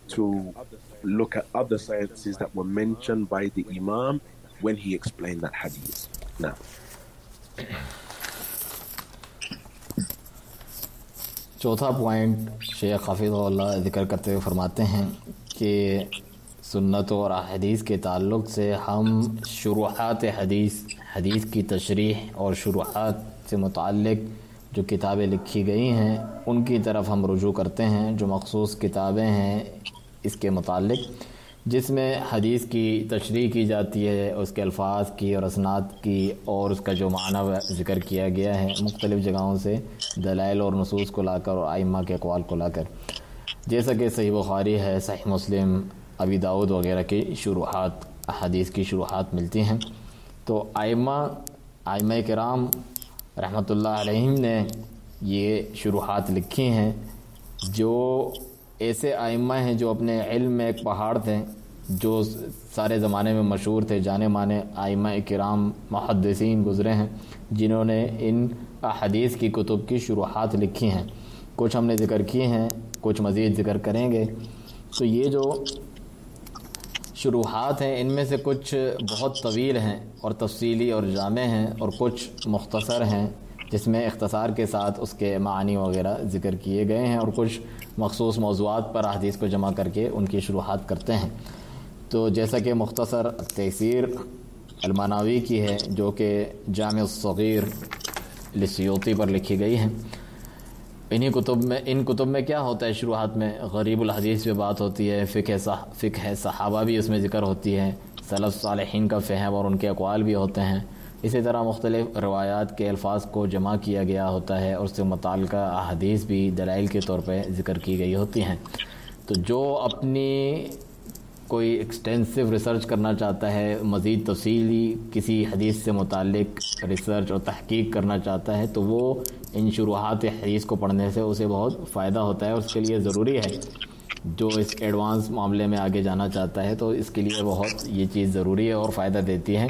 Speaker 1: to look at other sciences that were mentioned by the Imam when he explained that hadith. Now,
Speaker 2: चौथा point Sheikh हफीज़हुल्लाह ज़िक्र करते हुए फरमाते हैं कि सुन्नत और अहदीस के ताल्लुक़ से हम शुरूहात हदीस की तशरीह और शुरूहात से मुताल्लिक़ जो किताबें लिखी गई हैं उनकी तरफ हम रुजू करते हैं, जो मख़सूस किताबें हैं इसके मुताल्लिक़, जिसमें हदीस की तशरीह की जाती है, उसके अल्फाज की और असनाद की और उसका जो माना ज़िक्र किया गया है मुख्तलिफ़ जगहों से दलाइल और नसूस को लाकर और आइम्मा के अक़वाल को लाकर, जैसा कि सही बुखारी है, सही मुस्लिम, अबी दाऊद वगैरह की शुरूहात, हदीस की शुरूहात मिलती हैं। तो आइम्मा किराम रहमतुल्लाह अलैहिम ने ये शुरूहात लिखी हैं, जो ऐसे आइम्मा हैं जो अपने इल्म में एक पहाड़ थे, जो सारे ज़माने में मशहूर थे, जाने माने आइम्मा किराम मुहद्दिसीन गुज़रे हैं जिन्होंने इन अहदीस की कुतुब की शुरूहात लिखी हैं। कुछ हमने ज़िक्र किए हैं, कुछ मज़ीद ज़िक्र करेंगे। तो ये जो शुरूहात हैं इनमें से कुछ बहुत तवील हैं और तफसीली और जामे हैं, और कुछ मुख्तसर हैं जिसमें इख्तसार के साथ उसके मानी वगैरह ज़िक्र किए गए हैं, और कुछ मखसूस मौज़ूआत पर हदीस को जमा करके उनकी शुरूहात करते हैं। तो जैसा कि मुख्तसर तैसीर अलमानावी की है, जो कि जामे सग़ीर लिस्यूती पर लिखी गई है। इन कुतुब में क्या होता है, शुरूआत में गरीबुल हदीस पे बात होती है, फ़िक़ह सहाबा भी उसमें ज़िक्र होती है, सलफ़ सालिहीन का फ़हम और उनके अक़वाल भी होते हैं। इसी तरह मुख्तलिफ़ रवायात के अल्फाज को जमा किया गया होता है और उससे मुताल्लिक़ा अहादीस भी दलाइल के तौर पे ज़िक्र की गई होती हैं। तो जो अपनी کوئی ایکسٹینسو ریسرچ کرنا چاہتا ہے، مزید تفصیلی کسی حدیث سے متعلق ریسرچ اور تحقیق کرنا چاہتا ہے، تو وہ ان شروحات حدیث کو پڑھنے سے اسے بہت فائدہ ہوتا ہے، اور اس کے لیے ضروری ہے جو اس ایڈوانس معاملے میں آگے جانا چاہتا ہے تو اس کے لیے بہت یہ چیز ضروری ہے اور فائدہ دیتی ہے۔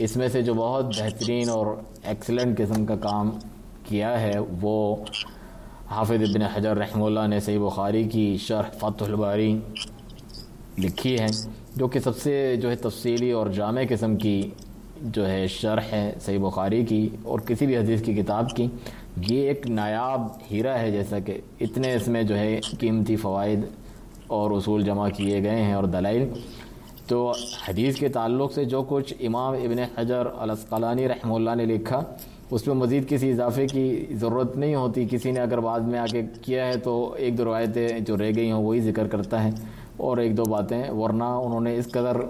Speaker 2: اس میں سے جو بہت بہترین اور ایکسلنٹ قسم کا کام کیا ہے وہ حافظ ابن حجر رحمہ اللہ نے صحیح بخاری کی شرح فتح الباری لکھی ہے، جو کہ سب سے جو ہے تفصیلی اور جامع قسم کی جو ہے شرح ہے صحیح بخاری کی اور کسی بھی حدیث کی کتاب کی۔ یہ ایک نایاب ہیرا ہے، جیسا کہ اتنے اس میں جو ہے قیمتی فوائد اور اصول جمع کیے گئے ہیں اور دلائل۔ تو حدیث کے تعلق سے جو کچھ امام ابن حجر العسقلانی رحمہ اللہ نے لکھا، اس میں مزید کسی اضافے کی ضرورت نہیں ہوتی۔ کسی نے اگر بعد میں آ کے کیا ہے تو ایک دو روایتیں جو رہ گئی ہوں وہی ذکر کرتا ہے اور ایک دو باتیں، ورنہ انہوں نے اس قدر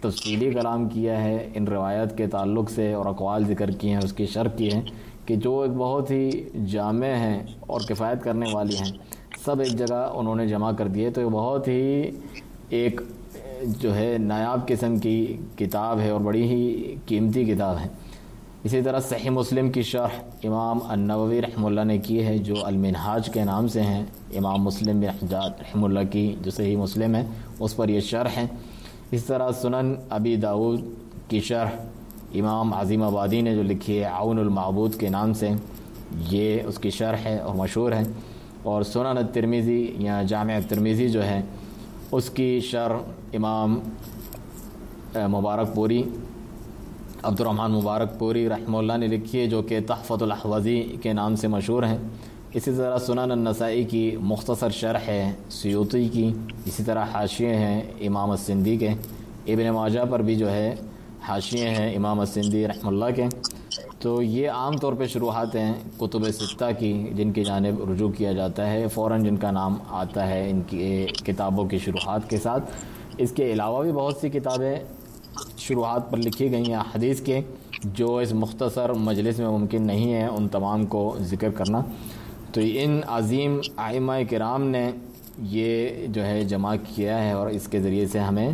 Speaker 2: تفصیلی کلام کیا ہے ان روایت کے تعلق سے اور اقوال ذکر کیے ہیں، اس کی شرح کی ہے کہ جو ایک بہت ہی جامع ہیں اور کفایت کرنے والی ہیں، سب ایک جگہ انہوں نے جمع کر دیے۔ تو یہ بہت ہی ایک جو ہے نایاب قسم کی کتاب ہے اور بڑی ہی قیمتی کتاب ہے۔ اسی طرح صحیح مسلم کی شرح امام النووی رحمہ اللہ نے کی ہے، جو المنہاج کے نام سے ہیں، امام مسلم بن حجاج رحمہ اللہ کی جو صحیح مسلم ہے اس پر یہ شرح ہے۔ اس طرح سنن ابی داؤد کی شرح امام عظیم آبادی نے جو لکھی ہے عون المعبود کے نام سے، یہ اس کی شرح ہے اور مشہور ہے۔ اور سنن الترمذی یا جامع الترمذی جو ہے اس کی شرح امام مبارک پوری عبد الرحمن مبارک پوری رحمہ اللہ نے لکھی ہے، جو کہ تحفۃ الاحوذی کے نام سے مشہور ہیں۔ اسی طرح سنن النسائی کی مختصر شرح ہے سیوطی کی، اسی طرح حاشیے ہیں امام السندی کے، ابن ماجہ پر بھی جو ہے حاشیے ہیں امام السندی رحمہ اللہ کے۔ تو یہ عام طور پہ شروحات ہیں کتب ستہ کی جن کی جانب رجوع کیا جاتا ہے، فوراً جن کا نام آتا ہے ان کی کتابوں کی شروحات کے ساتھ۔ اس کے علاوہ بھی بہت سی کتابیں شروحات پر لکھی گئی ہیں حدیث کے، جو اس مختصر مجلس میں ممکن نہیں ہے ان تمام کو ذکر کرنا۔ تو ان عظیم ائمہ کرام نے یہ جو ہے جمع کیا ہے اور اس کے ذریعے سے ہمیں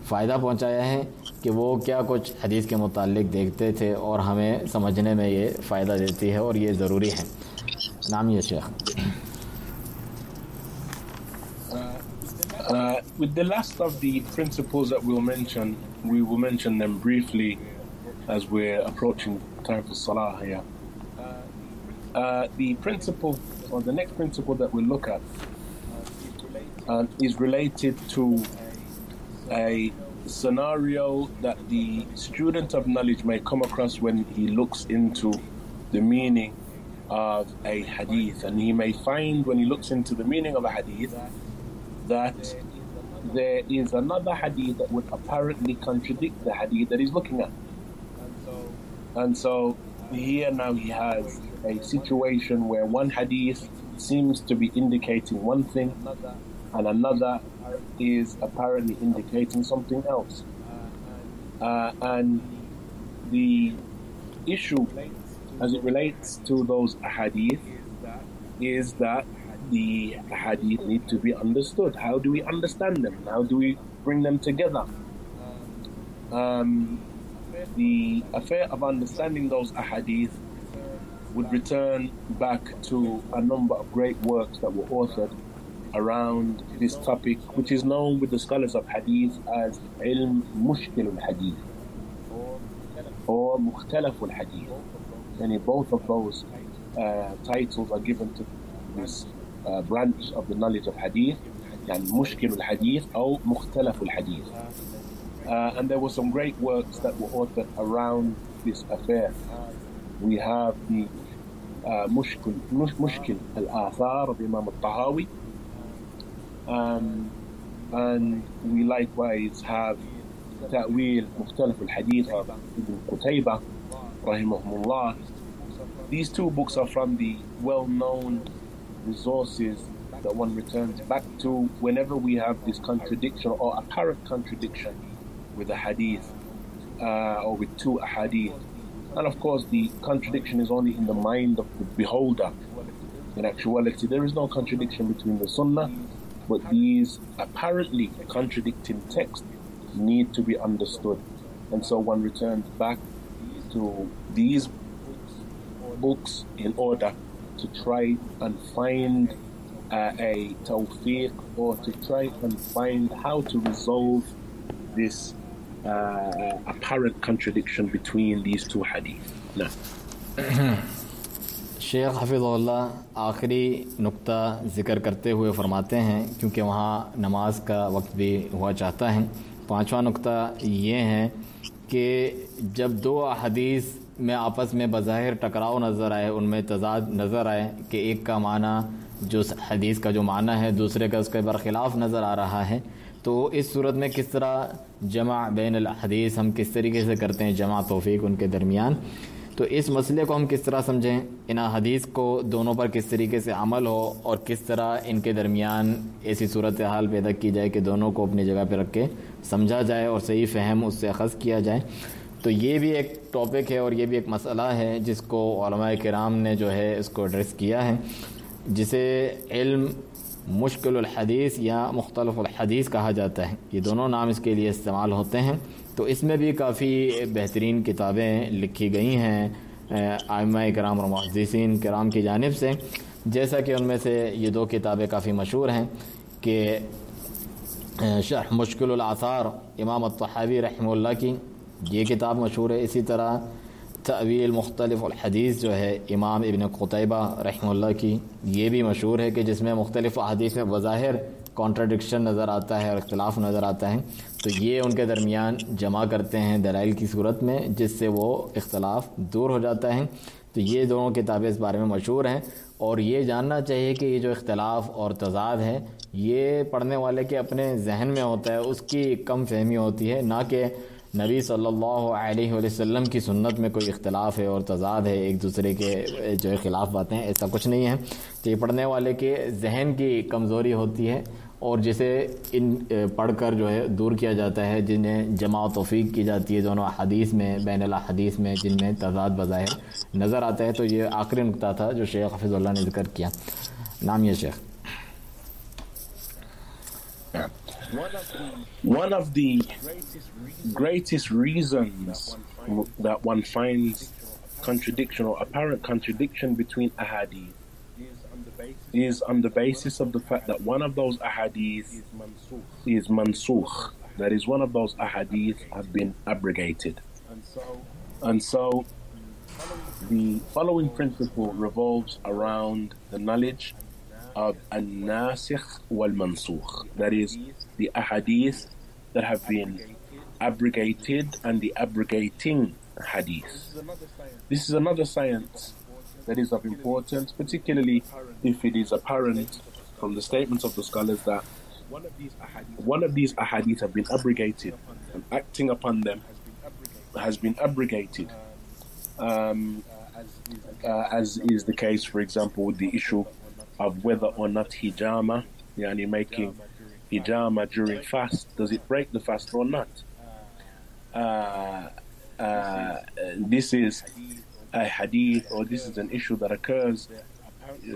Speaker 2: فائدہ پہنچایا ہے کہ وہ کیا کچھ حدیث کے متعلق دیکھتے تھے اور ہمیں سمجھنے میں یہ فائدہ دیتی ہے اور یہ ضروری ہے۔ نام یہ شیخ۔
Speaker 1: With the last of the principles that we will mention them briefly as we're approaching time for Salah here. The principle, or the next principle that we'll look at is related to a scenario that the student of knowledge may come across when he looks into the meaning of a hadith, and he may find when he looks into the meaning of a hadith that there is another hadith that would apparently contradict the hadith that he's looking at. And so here now he has a situation where one hadith seems to be indicating one thing and another is apparently indicating something else. And the issue as it relates to those hadith is that the hadith need to be understood. How do we understand them? How do we bring them together? The affair of understanding those ahadith would return back to a number of great works that were authored around this topic, which is known with the scholars of hadith as ilm mushkil al-hadith or mukhtalaf al-hadith. And both of those titles are given to this branch of the knowledge of hadith, yani mushkil al-hadith or mukhtalaf al-hadith. And there were some great works that were authored around this affair. We have the mushkil al-athar of Imam al-Tahawi, and we likewise have ta'wil mukhtalaf al-hadith of Ibn Qutaybah rahimahumullah. These two books are from the well-known resources that one returns back to whenever we have this contradiction or apparent contradiction with a hadith or with two ahadith. And of course the contradiction is only in the mind of the beholder. In actuality there is no contradiction between the Sunnah, but these apparently contradicting texts need to be understood. And so one returns back to these books in order to try and find a tawfiq, or to try and find how to resolve this apparent contradiction between these two hadith. No.
Speaker 2: Sheikh हफ़िज़हुल्लाह आखिरी नुक्ता ज़िक्र करते हुए फ़रमाते हैं, क्योंकि वहाँ नमाज का वक्त भी हुआ चाहता है। पांचवा नुक्ता ये है कि जब दो हदीस में आपस में बज़ाहिर टकराव नज़र आए, उनमें तज़ाद नज़र आए कि एक का माना जो हदीस का जो माना है दूसरे का उसके बरखिलाफ़ नज़र आ रहा है, तो इस सूरत में किस तरह जमा बैन अल हदीस हम किस तरीके से करते हैं, जमा तौफ़ीक़ उनके दरमियान। तो इस मसले को हम किस तरह समझें, इन हदीस को दोनों पर किस तरीके से अमल हो और किस तरह इनके दरमियान ऐसी सूरत हाल पैदा की जाए कि दोनों को अपनी जगह पर रख के समझा जाए और सही फ़हम उससे अख़ज़ किया जाए। तो ये भी एक टॉपिक है और ये भी एक मसला है जिसको उलमाए किराम ने जो है इसको एड्रेस किया है, जिसे इल्म मुश्किल हदीस या मुख्तलिफ हदीस कहा जाता है। ये दोनों नाम इसके लिए इस्तेमाल होते हैं। तो इसमें भी काफ़ी बेहतरीन किताबें लिखी गई हैं आइम्मा किराम और मुहद्दिसीन किराम की जानिब से, जैसा कि उनमें से ये दो किताबें काफ़ी मशहूर हैं कि शरह मुश्किल आसार इमाम अत्तहावी रहमहुल्लाह की ये किताब मशहूर है। इसी तरह तअवील मुख्तलिफ हदीस जो है इमाम इब्न क़ुतैबा रहमहुल्लाह की, ये भी मशहूर है कि जिसमें मुख्तलिफ हदीस में बज़ाहिर कॉन्ट्रडिक्शन नज़र आता है और इख्तिलाफ़ नज़र आता है, तो ये उनके दरमियान जमा करते हैं दलाइल की सूरत में, जिससे वो इख्तिलाफ़ दूर हो जाता है। तो ये दोनों किताबें इस बारे में मशहूर हैं और ये जानना चाहिए कि ये जो इख्तिलाफ़ और तज़ाद है ये पढ़ने वाले के अपने जहन में होता है, उसकी कम फहमी होती है, ना कि नबी सल्लल्लाहु अलैहि वसल्लम की सुन्नत में कोई इख्तिलाफ़ है और तज़ाद है, एक दूसरे के जो है ख़िलाफ़ बातें हैं, ऐसा कुछ नहीं है। तो ये पढ़ने वाले के जहन की कमज़ोरी होती है और जिसे इन पढ़कर जो है दूर किया जाता है, जिन्हें जमा तौफ़ीक़ की जाती है दोनों हदीस में, बैन हदीस में, जिनमें तज़ाद बज़ाहिर नज़र आता है। तो ये आखिरी नुक्ता था जो शेख हफ़िज़हुल्लाह ने ज़िक्र किया। नाम ये Sheikh.
Speaker 1: One of the greatest reasons that one finds contradiction or apparent contradiction between ahadith is on the basis of the fact that one of those ahadith is mansukh. That is, one of those ahadith have been abrogated. And so the following principle revolves around the knowledge of al-nasikh wal-mansukh. That is, the ahadith that have been abrogated and the abrogating hadith. This is another science that is of importance, particularly if it is apparent from the statements of the scholars that one of these ahadith have been abrogated and acting upon them has been abrogated, as is the case, for example, with the issue of whether or not hijama, yani making hijama during fast, does it break the fast or not? This is a hadith, or this is an issue that occurs,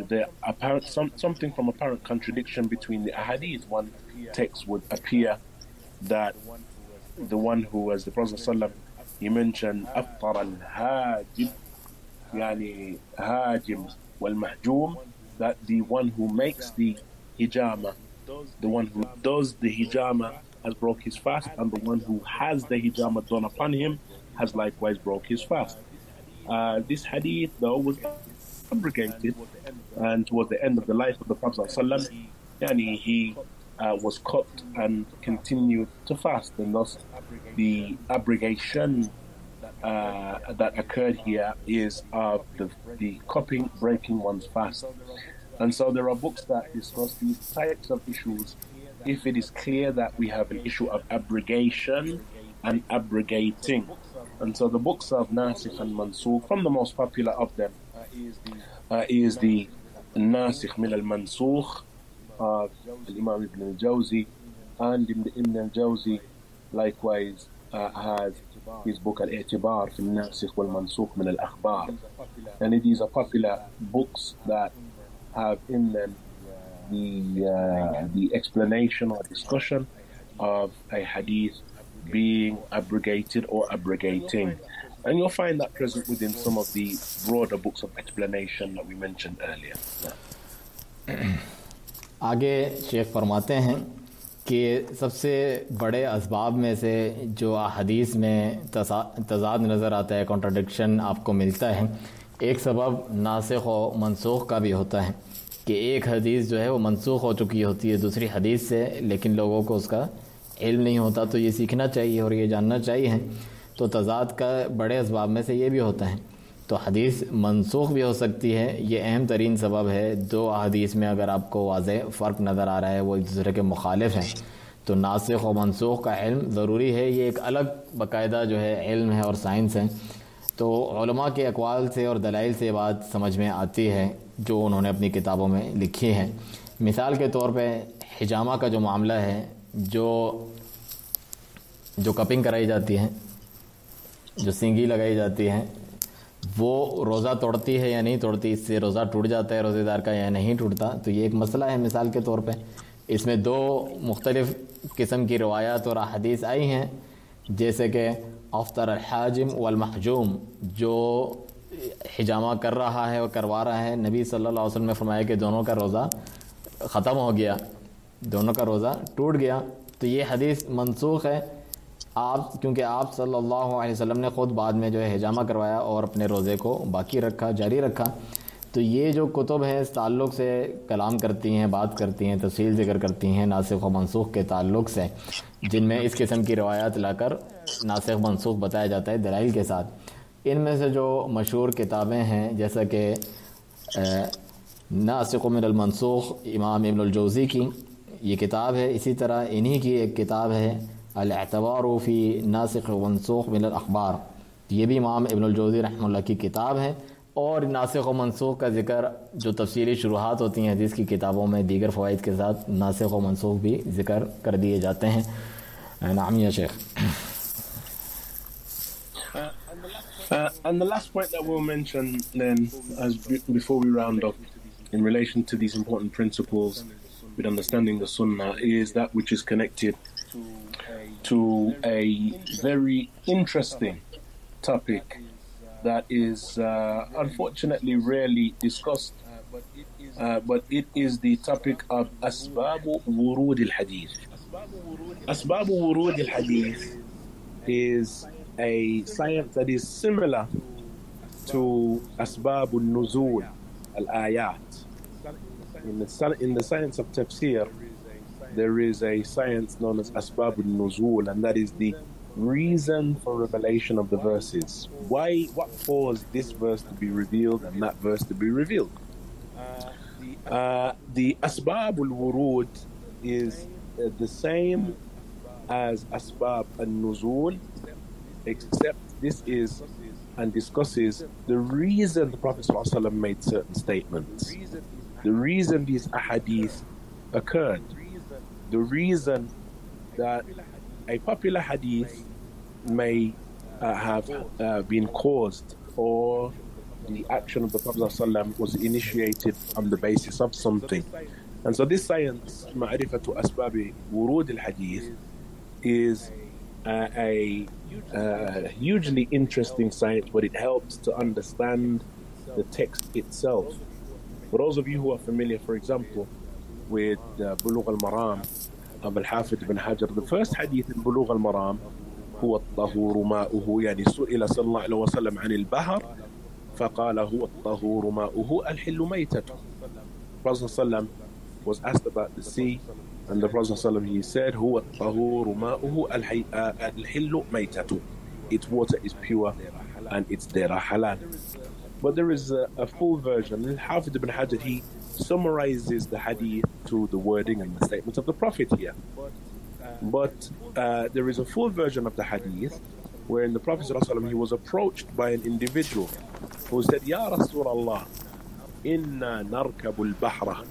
Speaker 1: the apparent something from apparent contradiction between the ahadith. One text would appear that the one who, as the Prophet ﷺ, he mentioned aftar al-hajim, yani hajim wal-mahjum, that the one who makes the hijama, the one who does the hijama has broke his fast, and the one who has the hijama done upon him has likewise broke his fast. This hadith, though, was abrogated, and towards the end of the life of the Prophet ﷺ, yani he was cut and continued to fast, and thus the abrogation that occurred here is of the cupping breaking one's fast. And so there are books that discuss these types of issues if it is clear that we have an issue of abrogation and abrogating. And so the books of Nasikh and Mansukh, from the most popular of them is the Nasikh min al-Mansukh of Imam Ibn al-Jawzi, and Ibn al-Jawzi likewise has his book Al-I'tibar fi al-Nasikh wal-Mansukh min al-Akhbar. And these are popular books that have in them the explanation or discussion of a hadith being abrogated or abrogating. And you'll find that present within some of the broader books of explanation that we mentioned earlier.
Speaker 2: आगे शेख फरमाते हैं कि सबसे बड़े असबाब में से जो हदीस में तज़ाद नज़र आता है, कॉन्ट्रडिक्शन आपको मिलता है, एक सबब नासिख व मनसूख का भी होता है कि एक हदीस जो है वो मनसूख हो चुकी होती है दूसरी हदीस से, लेकिन लोगों को उसका इल्म नहीं होता। तो ये सीखना चाहिए और ये जानना चाहिए। तो तज़ाद का बड़े असबाब में से ये भी होता है। तो हदीस मनसूख भी हो सकती है, ये अहम तरीन सबब है। दो हदीस में अगर आपको वाज़ेह फ़र्क नज़र आ रहा है, वो एक दूसरे के मुखालिफ हैं, तो नासिख व मनसूख का इल्म ज़रूरी है। ये एक अलग बाकायदा जो है इल्म है और साइंस है। तो उलमा के अक़वाल से और दलाइल से बात समझ में आती है जो उन्होंने अपनी किताबों में लिखी है। मिसाल के तौर पे हिजामा का जो मामला है, जो कपिंग कराई जाती है, जो सिंगी लगाई जाती है, वो रोज़ा तोड़ती है या नहीं तोड़ती, इससे रोज़ा टूट जाता है रोज़ेदार का या नहीं टूटता। तो ये एक मसला है मिसाल के तौर पे। इसमें दो मुख्तलिफ़ किस्म की रवायात और अहादीस आई हैं, जैसे कि अफ्तर अल-हाजिम वल महजूम, जो हिजामा कर रहा है और करवा रहा है, नबी सल्लल्लाहु अलैहि वसल्लम ने फरमाया कि दोनों का रोज़ा ख़त्म हो गया, दोनों का रोज़ा टूट गया। तो ये हदीस मनसूख है क्योंकि आप सल्लल्लाहु अलैहि वसल्लम ने ख़ुद बाद में जो है हिजामा करवाया और अपने रोज़े को बाकी रखा, जारी रखा। तो ये जो कुतुब हैं इस ताल्लुक़ से कलाम करती हैं, बात करती हैं, तफसील ज़िक्र करती हैं नासिख़ व मनसूख़ के ताल्लुक़ से, जिनमें इस किस्म की रवायात लाकर नासिख़ मनसूख़ बताया जाता है दलाइल के साथ। इनमें से जो मशहूर किताबें हैं, जैसा कि नासिख़ मिनल मनसूख़ इमाम इब्नुल जौज़ी की ये किताब है। इसी तरह इन्हीं की एक किताब है अल-एतबार फ़ी नासिख़ व मनसूख़ मिनल अख़बार, ये भी इमाम इब्नुल जौज़ी रहमतुल्लाह की किताब है। और नासिख़ व मनसूख़ का ज़िक्र जो तफसीली शुरुआत होती हैं हदीस की किताबों में दीगर फ़वाइद के साथ नासिख़ व मनसूख़ भी ज़िक्र कर दिए जाते हैं। नाम या Sheikh.
Speaker 1: And the last point that we'll mention then, before we round up, in relation to these important principles with understanding the Sunnah, is that which is connected to a very interesting topic that is unfortunately rarely discussed, but it is the topic of Asbabu Wurud al-Hadith. Asbabu Wurud al-Hadith is a science that is similar to Asbabu Nuzul al-Ayat. In the science of tafsir, there is a science known as Asbabu Nuzul, and that is the reason for revelation of the verses. What caused this verse to be revealed and that verse to be revealed? The Asbab al-Wurud is the same as Asbab al-Nuzul, except this is and discusses the reason the Prophet ﷺ made certain statements, the reason these ahadith occurred, the reason that a popular hadith may have been caused, or the action of the Prophet ﷺ was initiated on the basis of something. And so this science, Ma'rifatu Asbabi Wurud al-Hadith, is a hugely interesting science, but it helps to understand the text itself. For those of you who are familiar, for example, with Bulugh al-Maram of Al-Hafidh ibn Hajar, the first hadith in Bulugh al-Maram, هو الطهور ماؤه، يعني سئل صلى الله عليه وسلم عن البحر فقال هو الطهور ماؤه الحل ميتته. Prophet ﷺ was asked about the sea, and the Prophet ﷺ, he said هو الطهور ماؤه الحل ميتته. Its water is pure and its dead are halal. But there is a full version. Al-Hafidh ibn Hajar, he summarizes the hadith to the wording and the statements of the Prophet here. But there is a full version of the hadith wherein the Prophet ﷺ, he was approached by an individual who said, Ya Rasulullah, inna narkabu al-bahra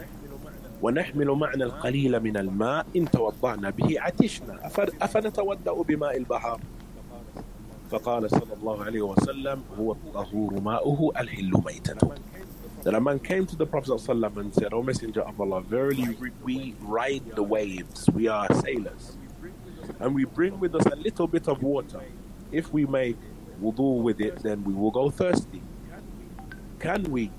Speaker 1: wa nahmilu ma'na al-qalila min al-ma' in tawadda'na bihi atishna afanatawadda'u bima al-bahar. فقال صلى الله عليه وسلم هو الطهور ماؤه الحل ميتته. That a man came to the Prophet ﷺ and said, O Messenger of Allah, verily we ride the waves, we are sailors. and we bring with us a little bit of water, if we make wudu with it, then we will go thirsty. Can we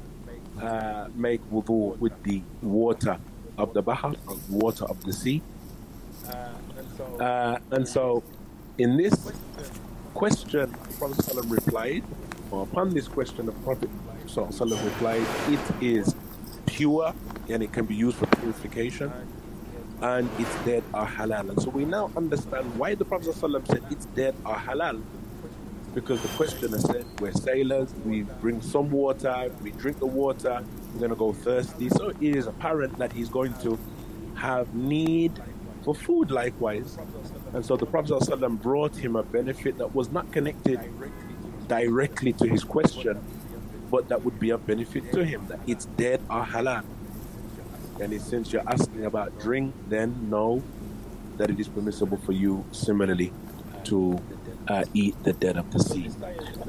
Speaker 1: make wudu with the water of the Bahr, water of the sea? And so in this question, the Prophet ﷺ replied, or upon this question, the Prophet ﷺ replied, it is pure and it can be used for purification, and its dead are halal. And so we now understand why the Prophet ﷺ said its dead are halal. Because the questioner said, we're sailors, we bring some water, we drink the water, we're going to go thirsty. So it is apparent that he's going to have need for food likewise. And so the Prophet ﷺ brought him a benefit that was not connected directly to his question, but that would be a benefit to him, that its dead are halal. And since you're asking about drink, then know that it is permissible for you similarly to eat the dead of the sea.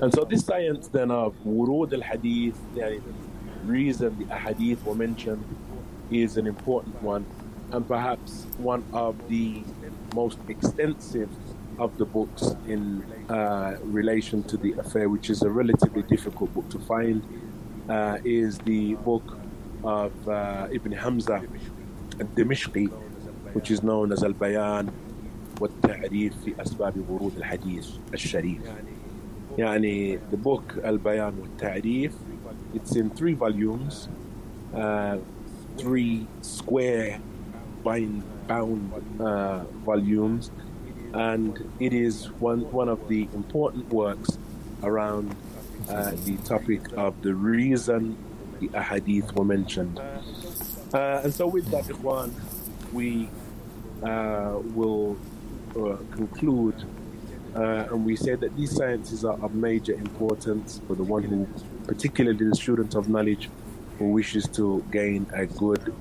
Speaker 1: And so this science then of wurud al-hadith, the reason the ahadith were mentioned, is an important one, and perhaps one of the most extensive of the books in relation to the affair, which is a relatively difficult book to find, is the book of Ibn Hamza al-Dimishqi, which is known as Al-Bayan والتعريف في أسباب ورود الحديث الشريف. يعني the book Al-Bayan والتعريف, it's in 3 volumes, 3 square bound volumes, and it is one of the important works around the topic of the reason the ahadith were mentioned. And so with that, Ikhwan, we will conclude, and we say that these sciences are of major importance for the one who, particularly the student of knowledge, who wishes to gain a good,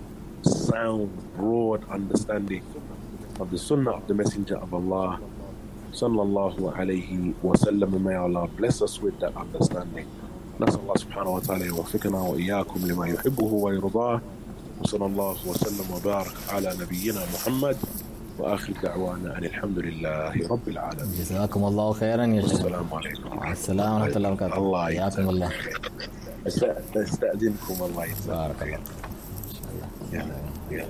Speaker 1: sound, broad understanding of the Sunnah of the Messenger of Allah, sallallahu alayhi wa sallam. May Allah bless us with that understanding. نسأل الله سبحانه وتعالى يوفقنا وإياكم لما يحبه ويرضاه، وصلى الله وسلم وبارك على نبينا محمد، وآخر دعوانا أن الحمد لله رب العالمين.
Speaker 2: جزاكم الله خيرا يا شيخ.
Speaker 1: السلام عليكم.
Speaker 2: السلام ورحمة الله وبركاته.
Speaker 1: الله
Speaker 2: حياكم الله.
Speaker 1: استأذنكم. الله
Speaker 2: بارك الله.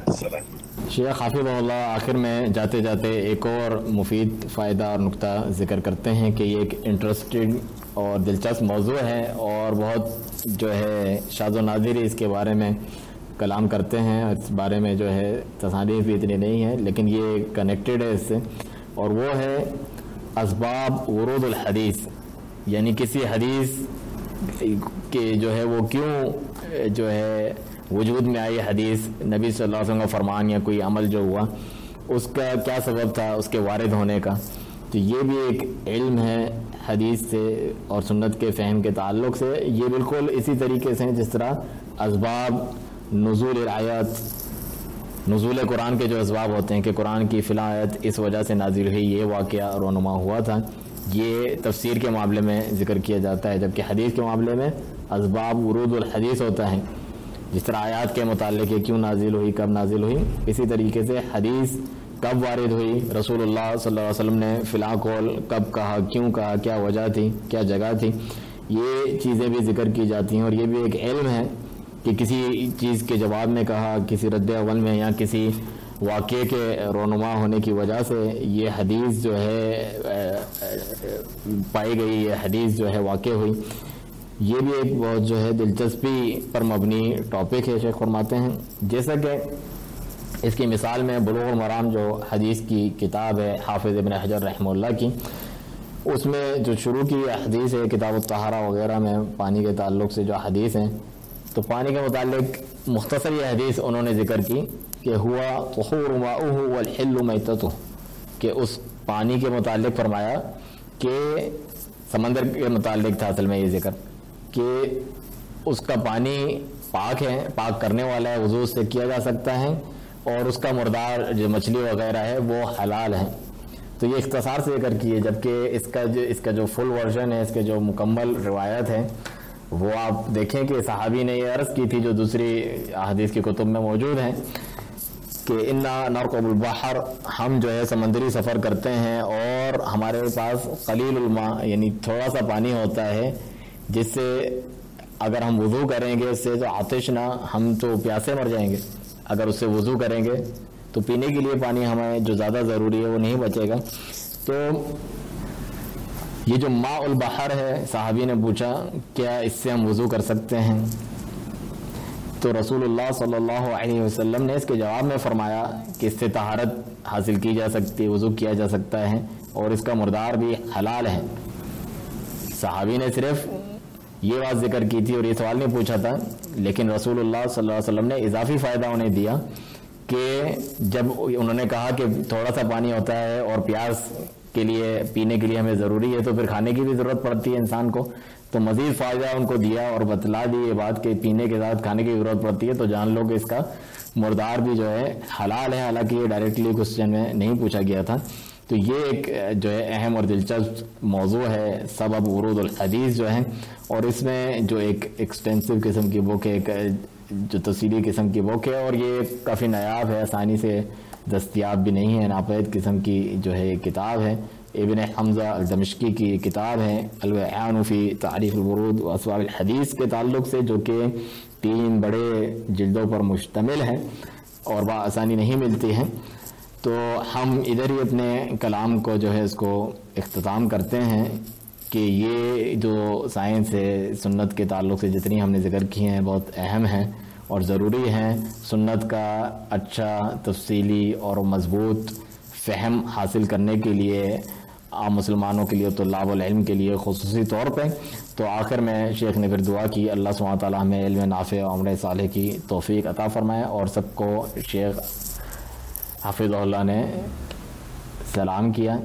Speaker 1: السلام.
Speaker 2: شیخ حافظ اللہ آخر میں جاتے جاتے ایک اور مفید فائدہ اور نقطہ ذکر کرتے ہیں کہ یہ ایک انٹرسٹڈ اور دلچسپ موضوع ہے، اور بہت جو ہے شاذ و نادر اس کے بارے میں کلام کرتے ہیں، اس بارے میں جو ہے تصانیف بھی اتنی نہیں ہیں، لیکن یہ کنیکٹڈ ہے اس سے، اور وہ ہے اسباب ورود الحدیث، یعنی کسی حدیث کے جو ہے وہ کیوں جو ہے وجود میں آئی حدیث، نبی صلی اللہ علیہ وسلم کا فرمان یا کوئی عمل جو ہوا اس کا کیا سبب تھا اس کے وارد ہونے کا. تو یہ بھی ایک علم ہے حدیث سے اور سنت کے فہم کے تعلق سے. یہ بالکل اسی طریقے سے جس طرح اسباب نزول الآیات، نزول قرآن کے جو اسباب ہوتے ہیں کہ قرآن کی فلاں آیت اس وجہ سے نازل ہوئی، یہ واقعہ رونما ہوا تھا، یہ تفسیر کے معاملے میں ذکر کیا جاتا ہے، جبکہ حدیث کے معاملے میں اسباب ورود الحدیث ہوتا ہے. جس طرح آیات کے متعلق کیوں نازل ہوئی، کب نازل ہوئی، اسی طریقے سے حدیث کب وارد ہوئی، رسول اللہ صلی اللہ علیہ وسلم نے فلاں قول کب کہا، کیوں کہا، کیا وجہ تھی، کیا جگہ تھی، یہ چیزیں بھی ذکر کی جاتی ہیں. اور یہ بھی ایک علم ہے کہ کسی چیز کے جواب میں کہا، کسی رد اول میں، یا کسی واقعے کے رونما ہونے کی وجہ سے یہ حدیث جو ہے پائی گئی، یہ حدیث جو ہے واقع ہوئی. یہ بھی ایک بہت جو ہے دلچسپی پر مبنی ٹاپک ہے. شیخ فرماتے ہیں جیسا کہ اس کی مثال میں بلوغ المرام جو حدیث کی کتاب ہے حافظ ابن حجر رحمہ اللہ کی، اس میں جو شروع کی حدیث ہے کتاب الطہارہ وغیرہ میں پانی کے تعلق سے جو حدیث ہیں، تو پانی کے متعلق مختصر یہ حدیث انہوں نے ذکر کی کہ ہوا طہور ماؤہ والحل میتتہ، کہ اس پانی کے متعلق فرمایا کہ سمندر کے متعلق تھا اصل میں یہ ذکر کہ اس کا پانی پاک ہے، پاک کرنے والا ہے، وضو سے کیا جا سکتا ہے، اور اس کا مردار جو مچھلی وغیرہ ہے وہ حلال ہے. تو یہ اختصار سے ذکر کی ہے، جبکہ اس کا جو فل ورژن ہے، اس کے جو مکمل روایت ہے وہ آپ دیکھیں کہ صحابی نے یہ عرض کی تھی جو دوسری احادیث کی کتب میں موجود ہیں کہ انا نرکب البحر، ہم جو ہے سمندری سفر کرتے ہیں اور ہمارے پاس قلیل الماء یعنی تھوڑا سا پانی ہوتا ہے، جس سے اگر ہم وضو کریں گے اس سے تو آتش نہ، ہم تو پیاسے مر جائیں گے، اگر اس سے وضو کریں گے تو پینے کے لیے پانی ہمیں جو زیادہ ضروری ہے وہ نہیں بچے گا۔ تو یہ جو ماء البحر ہے، صحابی نے پوچھا کیا اس سے ہم وضو کر سکتے ہیں؟ تو رسول اللہ صلی اللہ علیہ وسلم نے اس کے جواب میں فرمایا کہ اس سے طہارت حاصل کی جا سکتی ہے، وضو کیا جا سکتا ہے، اور اس کا مردار بھی حلال ہے۔ صحابی نے صرف یہ بات ذکر کی تھی اور یہ سوال نہیں پوچھا تھا، لیکن رسول اللہ صلی اللہ علیہ وسلم نے اضافی فائدہ انہیں دیا کہ جب انہوں نے کہا کہ تھوڑا سا پانی ہوتا ہے اور پیاس کے لیے پینے کے لیے ہمیں ضروری ہے، تو پھر کھانے کی بھی ضرورت پڑتی ہے انسان کو، تو مزید فائدہ ان کو دیا اور بتلا دی یہ بات کہ پینے کے ساتھ کھانے کی ضرورت پڑتی ہے، تو جان لو کہ اس کا مردار بھی جو ہے حلال ہے، حالانکہ یہ ڈائریکٹلی کوسچن میں نہیں پوچھا گیا تھا۔ تو یہ ایک جو ہے اہم اور دلچسپ موضوع ہے سبب ورود الحدیث جو ہے، اور اس میں جو ایک ایکسٹینسو قسم کی بک ہے، جو تفصیلی قسم کی بک ہے، اور یہ کافی نایاب ہے، آسانی سے دستیاب بھی نہیں ہے، ناپید قسم کی جو ہے کتاب ہے، ابن حمزہ الدمشقی کی کتاب ہے الوعیان فی تعریف الورود و اسباب الحدیث کے تعلق سے، جو کہ 3 بڑے جلدوں پر مشتمل ہے اور بآسانی نہیں ملتی ہے۔ تو ہم ادھر ہی اپنے کلام کو جو ہے اس کو اختتام کرتے ہیں کہ یہ جو سائنس ہے سنت کے تعلق سے جتنی ہم نے ذکر کی ہیں بہت اہم ہیں اور ضروری ہیں۔ سنت کا اچھا تفصیلی اور مضبوط فہم حاصل کرنے کے لیے عام مسلمانوں کے لیے، طلاب العلم کے لیے خصوصی طور پہ۔ تو آخر میں شیخ نے پھر دعا کی اللہ سبحانہ تعالیٰ ہمیں علم نافع اور عمل صالح کی توفیق عطا فرمائے، اور سب کو شیخ حافظ اللہ نے سلام کیا۔